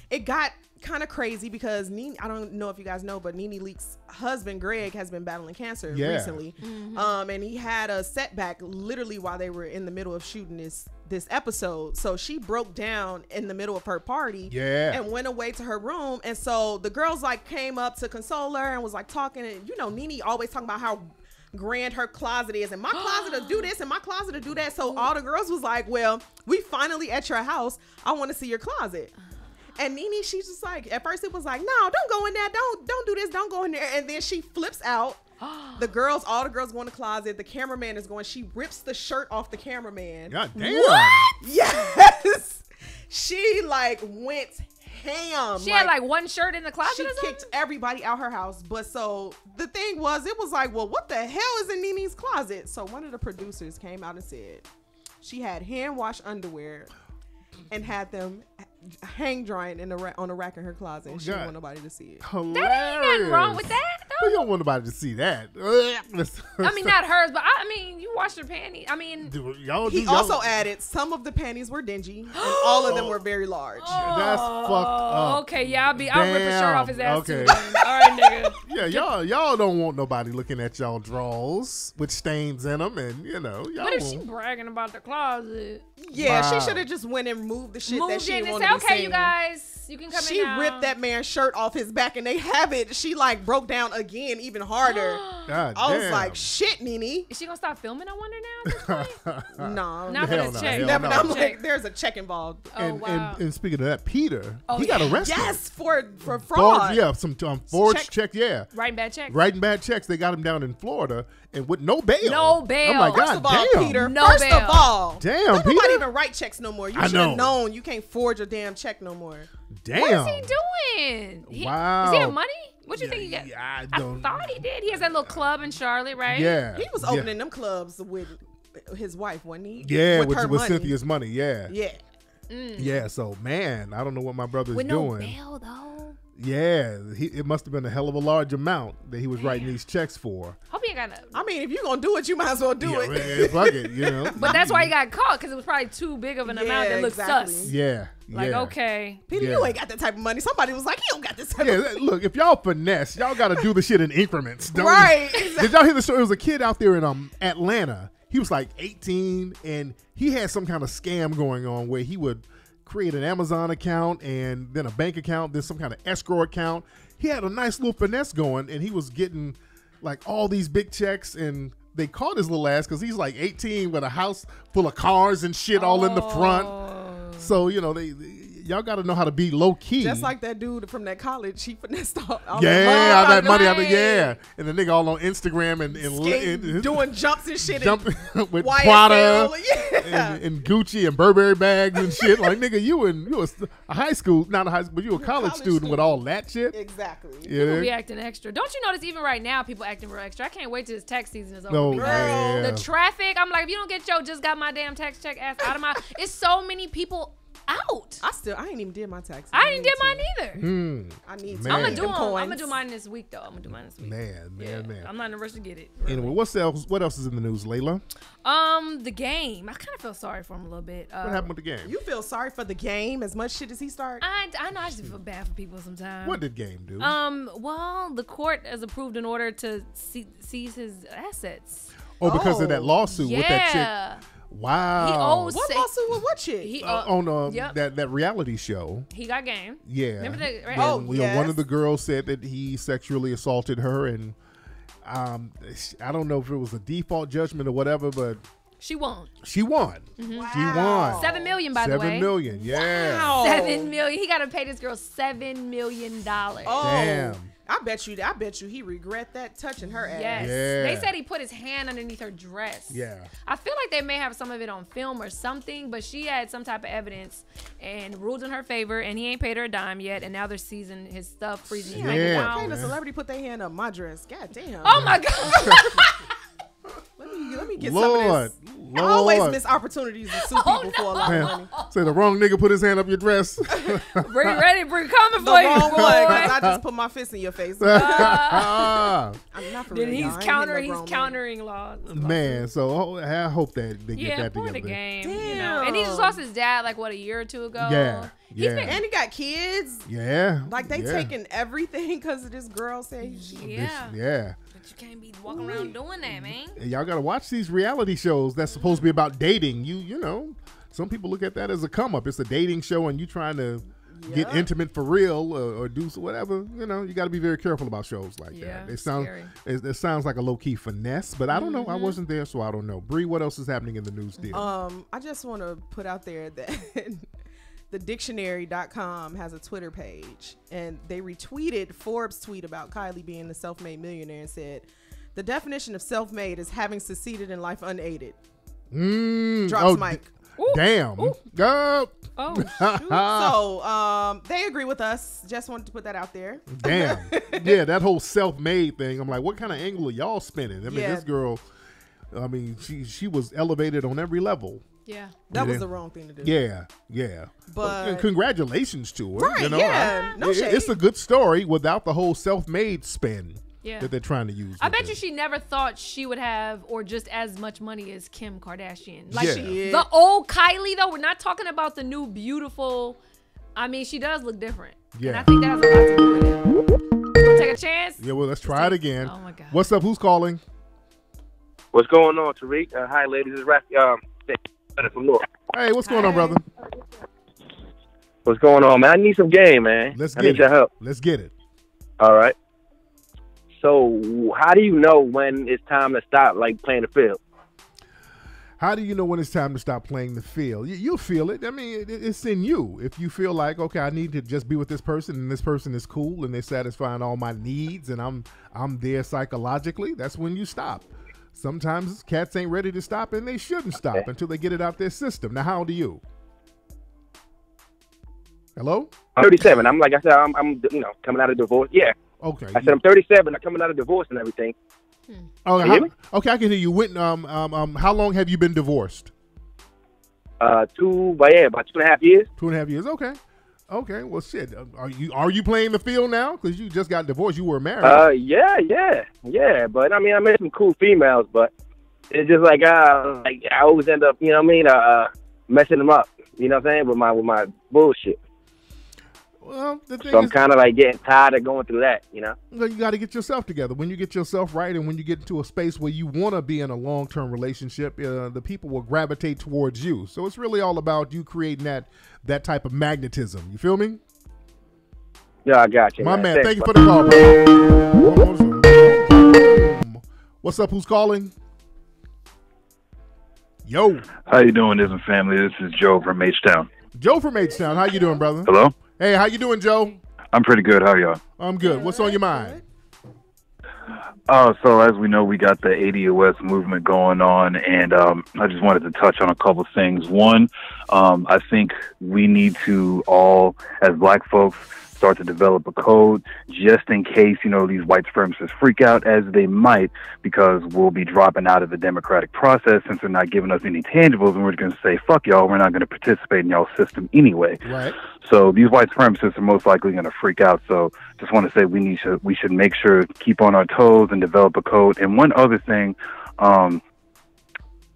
Speaker 4: it got kind of crazy because Nene, I don't know if you guys know, but Nene Leak's husband Greg has been battling cancer recently. And he had a setback literally while they were in the middle of shooting this episode. So she broke down in the middle of her party and went away to her room. And so the girls like came up to console her and was like talking, and you know, Nene always talking about how grand her closet is, and my closet to do this and my closet to do that. So all the girls was like, well, we finally at your house, I want to see your closet. And Nene, she's just like, at first it was like, no, don't go in there, don't do this, don't go in there. And then she flips out. All the girls go in the closet. The cameraman is going. She rips the shirt off the cameraman.
Speaker 2: God damn.
Speaker 3: What?
Speaker 4: Yes. She like went ham.
Speaker 3: She had like one shirt in the closet.
Speaker 4: She
Speaker 3: or something?
Speaker 4: kicked everybody out her house. But so the thing was, it was like, well, what the hell is in Nene's closet? So one of the producers came out and said she had hand wash underwear and had them hang drying on a rack in her closet, and she didn't want nobody to see it.
Speaker 2: Hilarious.
Speaker 3: That ain't nothing wrong with that, though.
Speaker 2: You don't want nobody to see that.
Speaker 3: I mean, not hers, but I mean, you washed her panties. I mean,
Speaker 4: He also added some of the panties were dingy, and all of them were very large.
Speaker 2: That's fucked up.
Speaker 3: Okay, yeah, I'll rip a shirt off his ass
Speaker 2: okay.
Speaker 3: too. Then. All right, nigga.
Speaker 2: Yeah, y'all don't want nobody looking at y'all drawers with stains in them, and you know, y'all.
Speaker 3: What if she bragging about the closet?
Speaker 4: Yeah,
Speaker 2: Wow.
Speaker 4: she should have just went and moved the shit that she
Speaker 3: in and
Speaker 4: wanted
Speaker 3: said,
Speaker 4: to be
Speaker 3: okay,
Speaker 4: seen.
Speaker 3: you guys, you can come in
Speaker 4: She
Speaker 3: now.
Speaker 4: ripped that man's shirt off his back, and they have it. She like broke down again, even harder.
Speaker 2: God
Speaker 4: I was
Speaker 2: damn.
Speaker 4: like, shit, Nene.
Speaker 3: Is she gonna stop filming? I wonder now. At this point?
Speaker 4: No,
Speaker 3: Not
Speaker 2: Hell
Speaker 3: for
Speaker 2: no,
Speaker 3: the check.
Speaker 2: hell
Speaker 4: Never.
Speaker 2: no.
Speaker 4: I'm like, there's a check involved.
Speaker 3: Oh wow.
Speaker 2: And speaking of that, Peter,
Speaker 3: Oh,
Speaker 2: he got
Speaker 3: yeah.
Speaker 2: arrested.
Speaker 4: Yes, for fraud.
Speaker 2: Some forged check. Yeah,
Speaker 3: Writing bad checks.
Speaker 2: writing bad checks. They got him down in Florida and with no bail.
Speaker 3: No bail.
Speaker 2: I'm like,
Speaker 4: First
Speaker 2: God
Speaker 4: of all,
Speaker 2: damn.
Speaker 4: Peter.
Speaker 3: No
Speaker 4: first
Speaker 3: bail.
Speaker 4: of all,
Speaker 2: Damn,
Speaker 4: don't nobody
Speaker 2: Peter.
Speaker 4: even write checks no more. You
Speaker 2: I
Speaker 4: should have
Speaker 2: know.
Speaker 4: known you can't forge a damn check no more.
Speaker 2: Damn.
Speaker 3: What is he doing?
Speaker 2: Wow.
Speaker 3: Does he have money? What you think he got?
Speaker 2: I
Speaker 3: I
Speaker 2: don't-
Speaker 3: thought he did. He has that little club in Charlotte, right?
Speaker 2: Yeah.
Speaker 4: He was opening them clubs with his wife, wasn't he?
Speaker 2: Yeah,
Speaker 4: with her
Speaker 2: with
Speaker 4: money.
Speaker 2: Cynthia's money. Yeah.
Speaker 4: Yeah.
Speaker 2: Yeah. So man, I don't know what my brother's
Speaker 3: With no
Speaker 2: doing.
Speaker 3: bail though.
Speaker 2: Yeah, it must have been a hell of a large amount that he was writing these checks for.
Speaker 3: Hope he ain't got no.
Speaker 4: I mean, if you're gonna do it, you might as well do
Speaker 2: Yeah,
Speaker 4: it.
Speaker 2: man, fuck it, you know.
Speaker 3: But that's why he got caught, because it was probably too big of an amount that looked
Speaker 4: exactly.
Speaker 3: sus.
Speaker 2: Yeah.
Speaker 3: Like,
Speaker 2: yeah.
Speaker 3: okay.
Speaker 4: Peter,
Speaker 2: Yeah.
Speaker 4: you ain't got that type of money. Somebody was like, he don't got this type
Speaker 2: Yeah,
Speaker 4: of
Speaker 2: look, if y'all finesse, y'all got to do the shit in increments. Don't
Speaker 4: Right.
Speaker 2: Did y'all hear the story? There was a kid out there in Atlanta. He was like 18, and he had some kind of scam going on where he would create an Amazon account and then a bank account, then some kind of escrow account. He had a nice little finesse going, and he was getting like all these big checks, and they caught his little ass because he's like 18 with a house full of cars and shit all in the front. So, you know, y'all got to know how to be low key.
Speaker 4: Just like that dude from that college, he finessed all
Speaker 2: Yeah, all that money out
Speaker 3: right.
Speaker 2: there. Yeah. And the nigga all on Instagram and
Speaker 4: doing jumps and shit.
Speaker 2: jump with
Speaker 4: YSL,
Speaker 2: Prada
Speaker 4: yeah.
Speaker 2: and Gucci and Burberry bags and shit. Like, nigga, you was a high school, not a high school, but you a college student with all that shit.
Speaker 4: Exactly.
Speaker 3: People be
Speaker 2: Yeah.
Speaker 3: acting extra. Don't you notice even right now people acting real extra? I can't wait till this tax season is over.
Speaker 2: No,
Speaker 3: because
Speaker 2: yeah.
Speaker 3: The traffic, I'm like, if you don't get your just got my damn tax check ass out of my, it's so many people out.
Speaker 4: I ain't even did my taxes.
Speaker 3: I didn't did mine either.
Speaker 4: I need to.
Speaker 2: Man.
Speaker 3: I'm gonna
Speaker 2: Get
Speaker 3: do
Speaker 4: them
Speaker 3: them. I'm
Speaker 4: coins.
Speaker 3: gonna do mine this week though. I'm gonna do mine this week.
Speaker 2: Man.
Speaker 3: I'm not in a rush to get it.
Speaker 2: Anyway, what else is in the news, Layla?
Speaker 3: The game. I kind of feel sorry for him a little bit.
Speaker 2: What happened with the game?
Speaker 4: You feel sorry for the game as much shit as he started?
Speaker 3: I know I just feel bad for people sometimes.
Speaker 2: What did game do?
Speaker 3: Well, the court has approved an order to seize his assets.
Speaker 2: Because of that lawsuit with that
Speaker 3: Yeah.
Speaker 2: chick. Wow.
Speaker 3: He owes.
Speaker 4: What lawsuit with what shit?
Speaker 3: He
Speaker 2: on
Speaker 3: yep.
Speaker 2: that reality show.
Speaker 3: He got game.
Speaker 2: Yeah.
Speaker 3: Remember that? Right?
Speaker 4: Oh,
Speaker 2: You know, one
Speaker 4: yes.
Speaker 2: of the girls said that he sexually assaulted her, and I don't know if it was a default judgment or whatever, but
Speaker 3: She won.
Speaker 2: she won. She won.
Speaker 3: $7 million, by the way.
Speaker 2: $7 million. Yeah.
Speaker 4: Wow.
Speaker 3: $7 million. He got to pay this girl $7 million.
Speaker 4: Oh.
Speaker 2: Damn.
Speaker 4: I bet you he regret that touching her ass.
Speaker 3: Yes.
Speaker 2: Yeah.
Speaker 3: They said he put his hand underneath her dress.
Speaker 2: Yeah.
Speaker 3: I feel like they may have some of it on film or something, but she had some type of evidence and ruled in her favor, and he ain't paid her a dime yet, and now they're seizing his stuff, freezing his bank
Speaker 2: Yeah,
Speaker 3: account.
Speaker 4: Can't a
Speaker 2: man.
Speaker 4: celebrity put their hand up my dress? God damn.
Speaker 3: Oh my God.
Speaker 4: Let me get
Speaker 2: Lord,
Speaker 4: some of this. I always miss opportunities to sue people for a lot of money.
Speaker 2: Say the wrong nigga put his hand up your dress.
Speaker 3: Bring ready, bring coming
Speaker 4: The
Speaker 3: for you,
Speaker 4: wrong
Speaker 3: boy.
Speaker 4: one, because I just put my fist in your face. I'm not for
Speaker 3: Then
Speaker 4: real,
Speaker 3: he's
Speaker 4: y'all. I ain't
Speaker 3: countering,
Speaker 4: no
Speaker 3: he's
Speaker 4: grown
Speaker 3: countering laws.
Speaker 2: Man, so I hope that they get
Speaker 3: Yeah,
Speaker 2: that
Speaker 3: point
Speaker 2: together.
Speaker 3: the game.
Speaker 4: Damn.
Speaker 3: You know? And he just lost his dad like what, a year or two ago.
Speaker 2: Yeah,
Speaker 3: He's
Speaker 2: yeah.
Speaker 3: been-
Speaker 4: And he got kids.
Speaker 2: Yeah.
Speaker 4: Like they
Speaker 2: yeah.
Speaker 4: taking everything because of this girl saying
Speaker 3: yeah.
Speaker 2: Yeah.
Speaker 3: But you can't be walking around doing that, man.
Speaker 2: And y'all gotta watch these reality shows that's supposed to be about dating. You know, some people look at that as a come up. It's a dating show, and you trying to get
Speaker 4: Yeah.
Speaker 2: intimate for real or do whatever. You know, you got to be very careful about shows like
Speaker 3: Yeah,
Speaker 2: that. It
Speaker 3: it's
Speaker 2: sounds
Speaker 3: scary.
Speaker 2: it sounds like a low key finesse, but I don't know. I wasn't there, so I don't know. Bree, what else is happening in the news deal?
Speaker 4: I just want to put out there that the dictionary.com has a Twitter page, and they retweeted Forbes' tweet about Kylie being the self-made millionaire and said, the definition of self-made is having succeeded in life unaided. Drops mic.
Speaker 2: Damn.
Speaker 3: Oh, shoot.
Speaker 4: So they agree with us. Just wanted to put that out there.
Speaker 2: Damn. Yeah, that whole self-made thing. I'm like, what kind of angle are y'all spinning? I mean,
Speaker 4: Yeah.
Speaker 2: this girl, I mean, she was elevated on every level.
Speaker 3: Yeah.
Speaker 4: That
Speaker 2: Yeah.
Speaker 4: was the wrong thing to do.
Speaker 2: Yeah, yeah.
Speaker 4: But-
Speaker 2: and congratulations to her.
Speaker 4: Right,
Speaker 2: you know,
Speaker 4: yeah. No shade.
Speaker 2: It's a good story without the whole self-made spin
Speaker 3: Yeah.
Speaker 2: that they're trying to use.
Speaker 3: I
Speaker 2: with
Speaker 3: bet
Speaker 2: it.
Speaker 3: you she never thought she would have or just as much money as Kim Kardashian. Like
Speaker 2: Yeah.
Speaker 4: Shit.
Speaker 3: the old Kylie though, we're not talking about the new beautiful. I mean, she does look different.
Speaker 2: Yeah.
Speaker 3: And I think that has a lot to do with it. You wanna take a chance?
Speaker 2: Yeah, well, let's try it again.
Speaker 3: Oh my God.
Speaker 2: What's up? Who's calling?
Speaker 5: What's going on, Tariq? Hi, ladies. It's Rafi from North.
Speaker 2: Hey, what's going on, brother?
Speaker 5: What's going on, man? I need some game, man.
Speaker 2: Let's
Speaker 5: I
Speaker 2: get
Speaker 5: need your
Speaker 2: it.
Speaker 5: help.
Speaker 2: Let's get it.
Speaker 5: All right. So, how do you know when it's time to stop, like, playing the field?
Speaker 2: How do you know when it's time to stop playing the field? You'll feel it. I mean, it's in you. If you feel like, okay, I need to just be with this person, and this person is cool, and they're satisfying all my needs, and I'm there psychologically, that's when you stop. Sometimes cats ain't ready to stop, and they shouldn't stop until they get it out their system. Now, how old are you? Hello?
Speaker 5: I'm 37. I'm like I said, I'm coming out of divorce. Yeah.
Speaker 2: Okay.
Speaker 5: I said I'm 37. I'm coming out of divorce and everything.
Speaker 2: Oh,
Speaker 5: Can you hear me?
Speaker 2: okay, I can hear you. When, how long have you been divorced?
Speaker 5: About 2.5 years.
Speaker 2: 2.5 years. Okay. Okay. Well, shit. Are you playing the field now? Because you just got divorced. You were married.
Speaker 5: Yeah. But I mean, I met some cool females, but it's just like I always end up, messing them up. You know what I'm saying? With my bullshit.
Speaker 2: Well, the thing
Speaker 5: So I'm
Speaker 2: is,
Speaker 5: kind of like getting tired of going through that. You
Speaker 2: got to get yourself together. When you get yourself right, and when you get into a space where you want to be in a long-term relationship, the people will gravitate towards you. So it's really all about you creating that type of magnetism. You feel me?
Speaker 5: Yeah, I got you.
Speaker 2: My man,
Speaker 5: Thanks,
Speaker 2: thank you for the call, bro. What's up? Who's calling? Yo,
Speaker 8: How you doing, Ism family? This is Joe from H-Town.
Speaker 2: Joe from H-Town. How you doing, brother?
Speaker 8: Hello?
Speaker 2: Hey, how you doing, Joe?
Speaker 8: I'm pretty good. How are y'all?
Speaker 2: I'm good. What's on your mind?
Speaker 8: So as we know, we got the ADOS movement going on, and I just wanted to touch on a couple things. One, I think we need to all, as black folks, start to develop a code just in case, these white supremacists freak out, as they might, because we'll be dropping out of the democratic process since they're not giving us any tangibles, and we're going to say, fuck y'all, we're not going to participate in y'all's system anyway.
Speaker 2: Right.
Speaker 8: So these white supremacists are most likely going to freak out. So just want to say we should make sure to keep on our toes and develop a code. And one other thing, I'm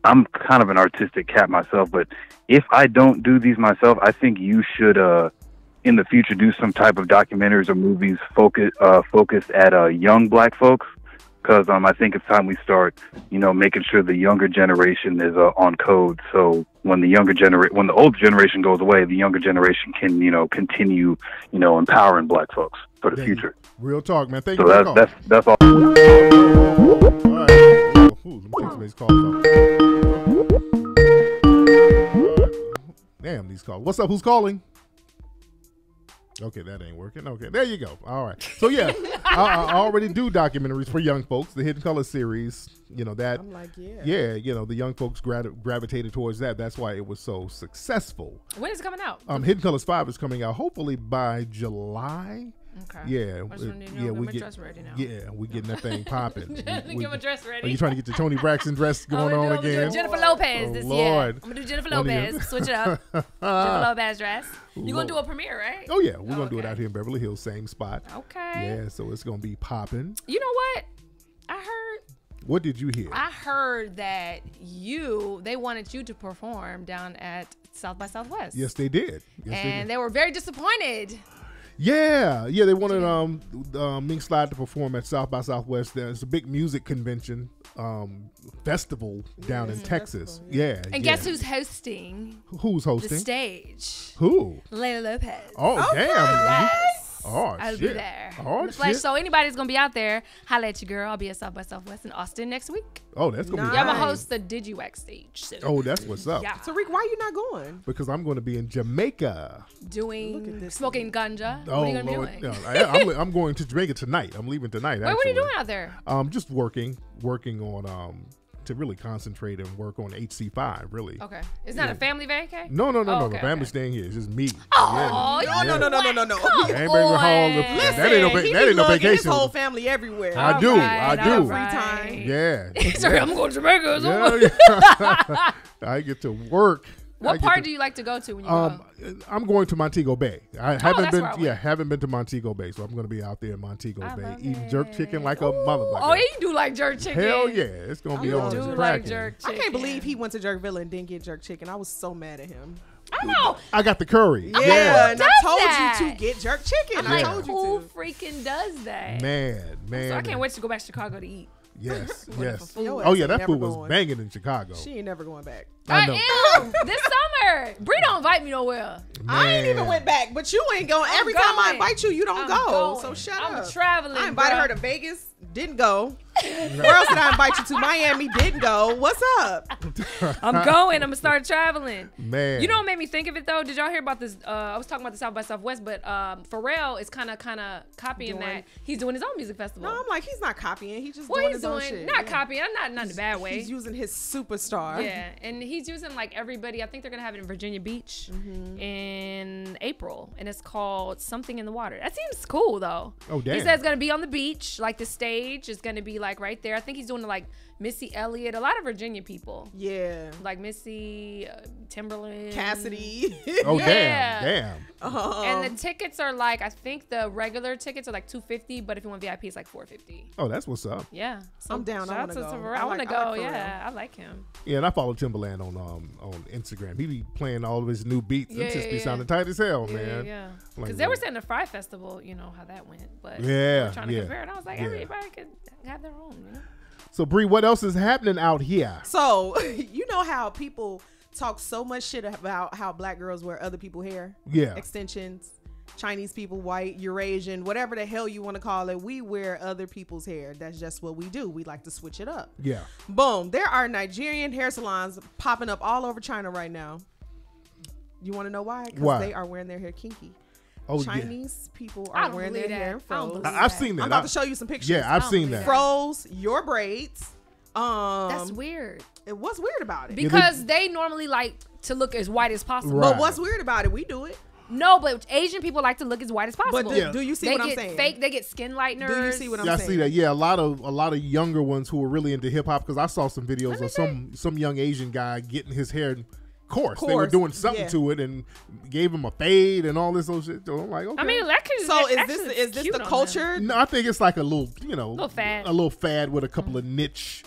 Speaker 8: kind of an artistic cat myself, but if I don't do these myself, I think you should in the future do some type of documentaries or movies focused at young black folks, because I think it's time we start making sure the younger generation is on code. So when the older generation goes away, the younger generation can continue empowering black folks for the future.
Speaker 2: Real talk, man. Thank
Speaker 8: So
Speaker 2: you for the call.
Speaker 8: that's all.
Speaker 2: All right. Ooh, let me take somebody's calls off. Damn, these calls. What's up? Who's calling? Okay, that ain't working. Okay, there you go. All right. So yeah, I already do documentaries for young folks. The Hidden Color series, you know that.
Speaker 4: I'm like,
Speaker 2: yeah, you know the young folks gravitated towards that. That's why it was so successful.
Speaker 3: When is it coming out?
Speaker 2: Hidden Colors 5 is coming out hopefully by July.
Speaker 3: Okay.
Speaker 2: Yeah,
Speaker 3: we get dress ready now.
Speaker 2: Yeah, we getting that thing popping.
Speaker 3: Get my dress ready.
Speaker 2: Are you trying to get your Toni Braxton dress going on again?
Speaker 3: Jennifer Lopez this year.
Speaker 2: Lord.
Speaker 3: I'm gonna do Jennifer Lopez. Switch it up. Jennifer Lopez dress. You gonna do a premiere, right?
Speaker 2: Oh yeah, we're gonna do it out here in Beverly Hills, same spot.
Speaker 3: Okay.
Speaker 2: Yeah, so it's gonna be popping.
Speaker 3: You know what? I heard.
Speaker 2: What did you hear?
Speaker 3: I heard that they wanted you to perform down at South by Southwest.
Speaker 2: Yes, they did.
Speaker 3: They were very disappointed.
Speaker 2: Yeah, they wanted Mink Slide to perform at South by Southwest. There's a big music convention festival down in Texas. Yeah.
Speaker 3: And guess who's hosting?
Speaker 2: Who's hosting?
Speaker 3: The stage.
Speaker 2: Who?
Speaker 3: Layla Lopez.
Speaker 2: Oh, damn.
Speaker 3: Yes.
Speaker 2: Oh,
Speaker 3: I'll
Speaker 2: shit.
Speaker 3: be there.
Speaker 2: Oh,
Speaker 3: the flesh.
Speaker 2: shit.
Speaker 3: So anybody's gonna be out there, holla at your girl. I'll be at South by Southwest in Austin next week.
Speaker 2: Oh, that's gonna be
Speaker 3: Yeah, I'm
Speaker 2: nice.
Speaker 3: gonna host the DigiWax stage. So.
Speaker 2: Oh, that's what's up.
Speaker 3: Yeah.
Speaker 4: Tariq, why you not going?
Speaker 2: Because I'm going to be in Jamaica.
Speaker 3: Smoking ganja.
Speaker 2: Oh,
Speaker 3: what are you gonna
Speaker 2: Lord.
Speaker 3: be doing?
Speaker 2: No, I'm going to Jamaica tonight. I'm leaving tonight.
Speaker 3: Wait, what are you
Speaker 2: actually.
Speaker 3: doing out there?
Speaker 2: Just working on to really concentrate and work on HC5. Really.
Speaker 3: Okay. It's not a family vacay?
Speaker 2: No.
Speaker 3: Okay,
Speaker 2: The family's staying here. It's just me.
Speaker 4: Oh,
Speaker 2: yeah.
Speaker 4: no.
Speaker 2: I ain't bringing
Speaker 3: on.
Speaker 2: home.
Speaker 4: Listen,
Speaker 2: That ain't no
Speaker 4: lugging his
Speaker 2: vacation.
Speaker 4: whole family everywhere.
Speaker 2: I do.
Speaker 4: Free time.
Speaker 2: Yeah.
Speaker 3: Sorry, I'm going to Jamaica.
Speaker 2: Yeah. I get to work.
Speaker 3: What part do you like to go to when you go?
Speaker 2: I'm going to Montego Bay. I haven't
Speaker 3: that's
Speaker 2: been.
Speaker 3: where I went.
Speaker 2: Yeah, haven't been to Montego Bay, so I'm going to be out there in Montego
Speaker 3: I
Speaker 2: Bay
Speaker 3: love
Speaker 2: eating jerk
Speaker 3: it.
Speaker 2: chicken like a motherfucker.
Speaker 3: Oh, yeah, you do like jerk chicken.
Speaker 2: Hell yeah, it's going to be
Speaker 3: You
Speaker 2: on.
Speaker 3: do
Speaker 2: It's
Speaker 3: like
Speaker 2: cracking.
Speaker 3: jerk chicken.
Speaker 4: I can't believe he went to Jerkville and didn't get jerk chicken. I was so mad at him.
Speaker 3: I know.
Speaker 2: I got the curry.
Speaker 4: Yeah, and I
Speaker 3: does
Speaker 4: told
Speaker 3: that?
Speaker 4: you to get jerk chicken.
Speaker 3: I'm
Speaker 4: I
Speaker 3: like,
Speaker 4: told you
Speaker 3: who
Speaker 4: to.
Speaker 3: freaking does that?
Speaker 2: Man.
Speaker 3: So I can't wait to go back to Chicago to eat.
Speaker 2: Yes.
Speaker 3: For food.
Speaker 4: Your
Speaker 2: Oh
Speaker 4: ass
Speaker 2: yeah,
Speaker 4: ain't
Speaker 2: that
Speaker 4: never
Speaker 2: food was
Speaker 4: going.
Speaker 2: banging in Chicago.
Speaker 4: She ain't never going back.
Speaker 2: I know.
Speaker 3: Ew, this summer. Bree don't invite me nowhere.
Speaker 4: I ain't even went back, but you ain't going. Every time I invite you, you don't
Speaker 3: I'm
Speaker 4: go.
Speaker 3: going.
Speaker 4: So shut
Speaker 3: I'm
Speaker 4: up.
Speaker 3: traveling,
Speaker 4: I invited
Speaker 3: bruh.
Speaker 4: her to Vegas, didn't go. Where else did I invite you to? Miami, didn't go. What's up?
Speaker 3: I'm going. I'm gonna start traveling.
Speaker 2: Man.
Speaker 3: You know what made me think of it though? Did y'all hear about this? I was talking about the South by Southwest, but Pharrell is kind of copying that. He's doing his own music festival.
Speaker 4: No, I'm like, he's not copying. He's just
Speaker 3: What
Speaker 4: doing
Speaker 3: he's
Speaker 4: his own
Speaker 3: doing,
Speaker 4: shit.
Speaker 3: not
Speaker 4: Yeah.
Speaker 3: copying. I'm not in a bad way.
Speaker 4: He's using his superstar.
Speaker 3: Yeah, and he's using like everybody. I think they're gonna have it in Virginia Beach in April, and it's called Something in the Water. That seems cool though.
Speaker 2: Oh, damn.
Speaker 3: He says it's gonna be on the beach, like the stage is gonna be like right there. I think he's doing like Missy Elliott, a lot of Virginia people,
Speaker 4: Yeah.
Speaker 3: like Missy, Timberland,
Speaker 4: Cassidy.
Speaker 2: Oh
Speaker 3: Yeah.
Speaker 2: damn.
Speaker 3: And the tickets are like, I think the regular tickets are like $250, but if you want VIP, it's like $450.
Speaker 2: Oh, that's what's up.
Speaker 3: Yeah, so
Speaker 4: I'm down. I
Speaker 3: shout out
Speaker 4: wanna
Speaker 3: to
Speaker 4: go.
Speaker 3: Pharrell.
Speaker 4: I
Speaker 3: I want to
Speaker 4: like-
Speaker 3: go.
Speaker 4: I like
Speaker 3: Yeah, I like him.
Speaker 2: Yeah, and I follow Timberland on Instagram. He be playing all of his new beats.
Speaker 3: Yeah,
Speaker 2: It just be
Speaker 3: yeah,
Speaker 2: sounding tight as hell,
Speaker 3: Yeah,
Speaker 2: man.
Speaker 3: yeah.
Speaker 2: Like,
Speaker 3: Because they were saying the Fry Festival, you know how that went, but
Speaker 2: Yeah,
Speaker 3: we're trying to
Speaker 2: yeah,
Speaker 3: compare it. I was like,
Speaker 2: yeah.
Speaker 3: everybody could have their own, you know.
Speaker 2: So Bree, what else is happening out here?
Speaker 4: So, you know how people talk so much shit about how black girls wear other people's hair?
Speaker 2: Yeah.
Speaker 4: Extensions, Chinese people, white, Eurasian, whatever the hell you want to call it. We wear other people's hair. That's just what we do. We like to switch it up.
Speaker 2: Yeah.
Speaker 4: Boom. There are Nigerian hair salons popping up all over China right now. You want to know why? Because
Speaker 2: Why?
Speaker 4: they are wearing their hair kinky.
Speaker 2: Oh,
Speaker 4: Chinese people
Speaker 3: I
Speaker 4: are
Speaker 3: don't
Speaker 4: wearing their
Speaker 3: believe
Speaker 4: hair
Speaker 3: that. I don't
Speaker 4: froze.
Speaker 3: believe
Speaker 2: I've seen that.
Speaker 4: I'm about to show you some pictures.
Speaker 2: Yeah, I've
Speaker 3: don't
Speaker 2: seen
Speaker 3: believe
Speaker 2: that.
Speaker 4: Froze your braids.
Speaker 3: That's weird.
Speaker 4: What's weird about it?
Speaker 3: Because they normally like to look as white as possible.
Speaker 2: Right.
Speaker 4: But what's weird about it? We do it.
Speaker 3: No, but Asian people like to look as white as possible.
Speaker 4: But do you see
Speaker 3: they
Speaker 4: what I'm
Speaker 3: get
Speaker 4: saying?
Speaker 3: fake. They get skin lighteners.
Speaker 4: Do you see what I'm
Speaker 2: Yeah, I
Speaker 4: saying?
Speaker 2: see that. Yeah, a lot of younger ones who were really into hip hop, because I saw some videos of some young Asian guy getting his hair coarse. They were
Speaker 4: Coarse,
Speaker 2: doing something
Speaker 4: yeah.
Speaker 2: to it and gave him a fade and all this other shit. So I'm like, okay.
Speaker 3: I mean, that could.
Speaker 4: So is
Speaker 3: actually
Speaker 4: this
Speaker 3: cute
Speaker 4: the
Speaker 3: on
Speaker 4: culture?
Speaker 2: No, I think it's like a little,
Speaker 3: fad.
Speaker 2: a little fad with a couple of niche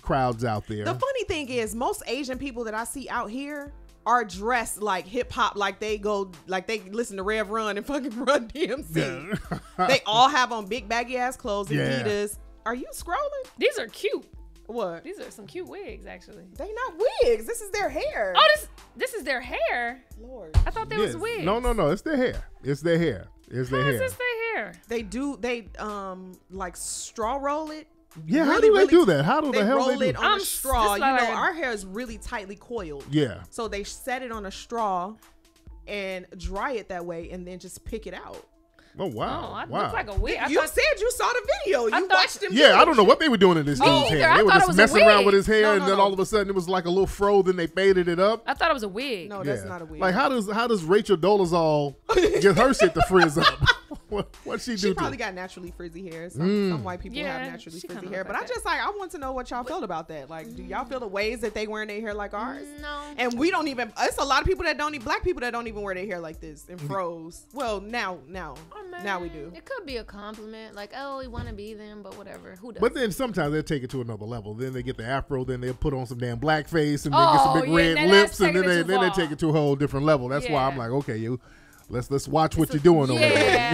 Speaker 2: crowds out there.
Speaker 4: The funny thing is, most Asian people that I see out here are dressed like hip hop, like they listen to Rev Run and fucking Run DMC. They all have on big baggy ass clothes,
Speaker 2: Yeah.
Speaker 4: Adidas. Are you scrolling?
Speaker 3: These are cute.
Speaker 4: What?
Speaker 3: These are some cute wigs, actually.
Speaker 4: They not wigs. This is their hair.
Speaker 3: Oh, this is their hair.
Speaker 4: Lord.
Speaker 3: I thought they
Speaker 2: Yes.
Speaker 3: was wigs.
Speaker 2: No, it's their hair. It's their hair. It's their
Speaker 3: How is
Speaker 2: hair.
Speaker 3: this their hair?
Speaker 4: They like straw roll it.
Speaker 2: Yeah, how
Speaker 4: Really,
Speaker 2: do they
Speaker 4: really
Speaker 2: do that? How do
Speaker 4: They
Speaker 2: the hell
Speaker 4: roll
Speaker 2: they
Speaker 4: it
Speaker 2: do?
Speaker 4: on a straw.
Speaker 3: this
Speaker 4: You know,
Speaker 3: like-
Speaker 4: our hair is really tightly coiled.
Speaker 2: Yeah.
Speaker 4: So they set it on a straw and dry it that way, and then just pick it out.
Speaker 2: Oh wow!
Speaker 3: It looks like a wig.
Speaker 4: You said you saw the video. You watched him.
Speaker 2: Yeah, I don't know what they were doing in this dude's hair. They were just messing around with his hair, and then all of a sudden it was like a little fro. Then they faded it up.
Speaker 3: I thought it was a wig.
Speaker 4: No, that's not a wig.
Speaker 2: Like how does Rachel Dolezal get her shit to frizz up? What'd she do?
Speaker 4: She probably got naturally frizzy hair. Some white people have naturally frizzy hair, but
Speaker 3: like
Speaker 4: I want to know what y'all felt about that. Like, do y'all feel the ways that they wearing their hair like ours?
Speaker 3: No.
Speaker 4: And we don't even. It's a lot of people that don't. Black people that don't even wear their hair like this and froze. Well, now we do.
Speaker 3: It could be a compliment, like, oh, we want to be them, but whatever. Who does?
Speaker 2: But then sometimes they'll take it to another level. Then they get the afro, then they'll put on some damn blackface, and then get some big red lips, and then they take it to a whole different level. That's why I'm like, okay, let's watch what you're doing over there.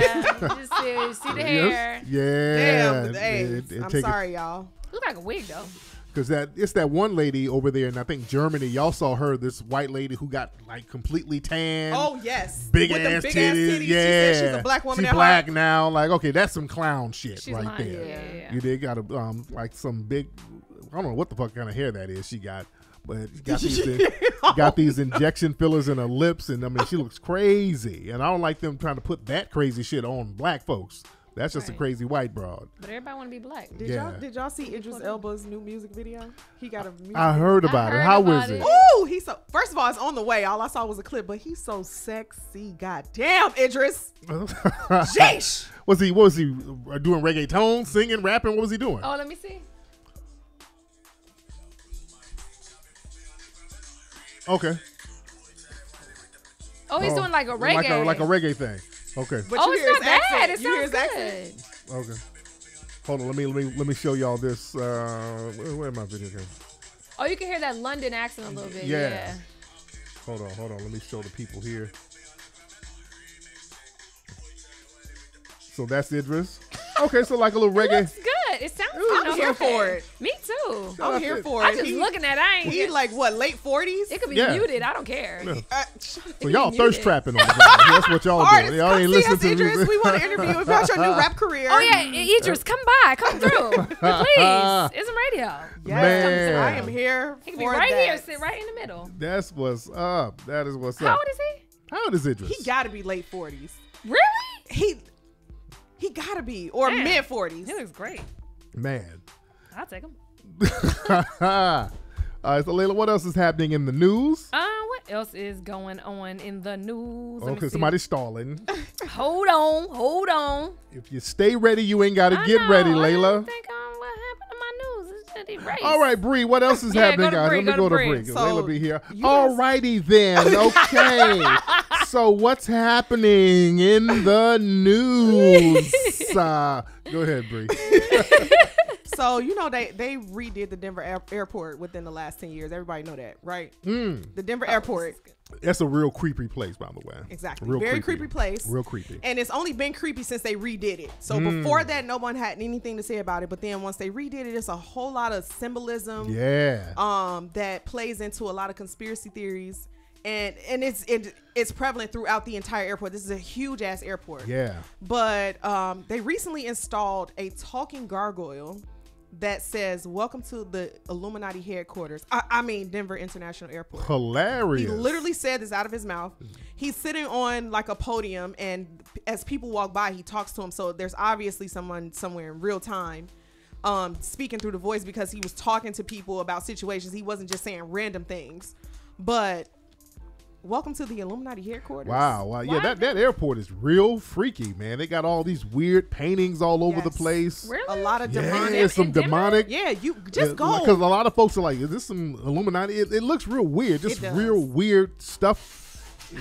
Speaker 3: Yeah, see the hair.
Speaker 2: Yeah.
Speaker 4: Damn, I'm sorry, y'all.
Speaker 3: Look like a wig though.
Speaker 2: Because it's that one lady over there, and I think Germany. Y'all saw her, this white lady who got like completely tan.
Speaker 4: Oh yes,
Speaker 2: big
Speaker 4: with
Speaker 2: ass
Speaker 4: big
Speaker 2: titties.
Speaker 4: She
Speaker 2: Yeah,
Speaker 4: said she's a black woman.
Speaker 2: She's black now. Like, okay, that's some clown shit
Speaker 3: She's
Speaker 2: right
Speaker 3: lying.
Speaker 2: there.
Speaker 3: Yeah.
Speaker 2: You did got a like some big. I don't know what the fuck kind of hair that is she got, but she got these injection fillers in her lips, and I mean she looks crazy. And I don't like them trying to put that crazy shit on black folks. That's just a crazy white broad.
Speaker 3: But everybody want to be black.
Speaker 4: Did y'all see Idris Elba's new music video? He got a music
Speaker 2: I heard about it. How was it?
Speaker 4: Ooh, he's so. First of all, it's on the way. All I saw was a clip, but he's so sexy. Goddamn, Idris. Sheesh.
Speaker 2: What was he doing? Reggaeton, singing, rapping? What was he doing?
Speaker 3: Oh, let me see.
Speaker 2: Okay.
Speaker 3: Oh, he's doing like a reggae.
Speaker 2: Like a reggae thing. Okay.
Speaker 4: But
Speaker 3: it's not bad. It sounds good.
Speaker 2: Okay. Hold on. Let me show y'all this. Where my video game?
Speaker 3: Oh, you can hear that London accent a little bit.
Speaker 2: Yeah. Hold on. Let me show the people here. So that's Idris. Okay, so like a little reggae.
Speaker 3: It looks good. It sounds good.
Speaker 4: I'm here for it.
Speaker 3: Me too.
Speaker 4: I'm here for it.
Speaker 3: I'm just looking at it. I ain't.
Speaker 4: He like what, late 40s?
Speaker 3: It could be muted. I don't care.
Speaker 2: Yeah. So y'all thirst trapping on the ground. That's what y'all doing. Y'all ain't listening to
Speaker 4: Idris.
Speaker 2: music.
Speaker 4: We want to interview you about your new rap career.
Speaker 3: Oh yeah, Idris, come by, come through, please. Ism Radio.
Speaker 4: Yes,
Speaker 2: Man.
Speaker 4: I am here.
Speaker 3: He could be right here, sit right in the middle.
Speaker 2: That's what's up. That is what's up.
Speaker 3: How old is he?
Speaker 2: How old is Idris?
Speaker 4: He got to be late 40s.
Speaker 3: Really?
Speaker 4: He got to be, or mid 40s.
Speaker 3: He looks great.
Speaker 2: Man.
Speaker 3: I'll take him.
Speaker 2: All right, so Layla, what else is happening in the news?
Speaker 3: What else is going on in the news?
Speaker 2: Okay, somebody's stalling.
Speaker 3: Hold on.
Speaker 2: If you stay ready, you ain't got to get ready, Layla.
Speaker 3: I think what happened to my news. It's just erased.
Speaker 2: All right, Bree, what else is happening, guys? Let me go to Bree.
Speaker 4: So,
Speaker 2: Layla be here. All righty then. Okay. So what's happening in the news? Go ahead, Bree.
Speaker 4: So, you know, they redid the Denver airport within the last 10 years. Everybody know that, right? The Denver airport.
Speaker 2: That's a real creepy place, by the way.
Speaker 4: Exactly.
Speaker 2: Real
Speaker 4: Very creepy place.
Speaker 2: Real creepy.
Speaker 4: And it's only been creepy since they redid it. So before that, no one had anything to say about it. But then once they redid it, it's a whole lot of symbolism.
Speaker 2: Yeah.
Speaker 4: That plays into a lot of conspiracy theories. And it's prevalent throughout the entire airport. This is a huge ass airport.
Speaker 2: Yeah.
Speaker 4: But they recently installed a talking gargoyle that says, "Welcome to the Illuminati headquarters." I mean, Denver International Airport.
Speaker 2: Hilarious.
Speaker 4: He literally said this out of his mouth. He's sitting on like a podium, and as people walk by, he talks to him. So there's obviously someone somewhere in real time speaking through the voice, because he was talking to people about situations. He wasn't just saying random things. But welcome to the Illuminati headquarters.
Speaker 2: Wow. Yeah, that airport is real freaky, man. They got all these weird paintings all over the place.
Speaker 3: Really?
Speaker 4: A lot of demonic.
Speaker 2: Yeah, some demonic.
Speaker 4: Yeah, you just go.
Speaker 2: Because a lot of folks are like, is this some Illuminati? It looks real weird. Just real weird stuff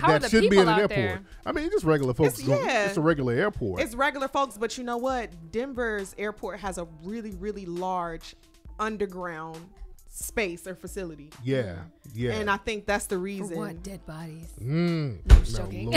Speaker 2: that should be in an airport.
Speaker 3: There?
Speaker 2: I mean, just regular folks. It's a regular airport.
Speaker 4: It's regular folks, but you know what? Denver's airport has a really, really large underground space or facility.
Speaker 2: Yeah.
Speaker 4: And I think that's the reason.
Speaker 3: For what? Dead bodies.
Speaker 2: No,
Speaker 3: joking.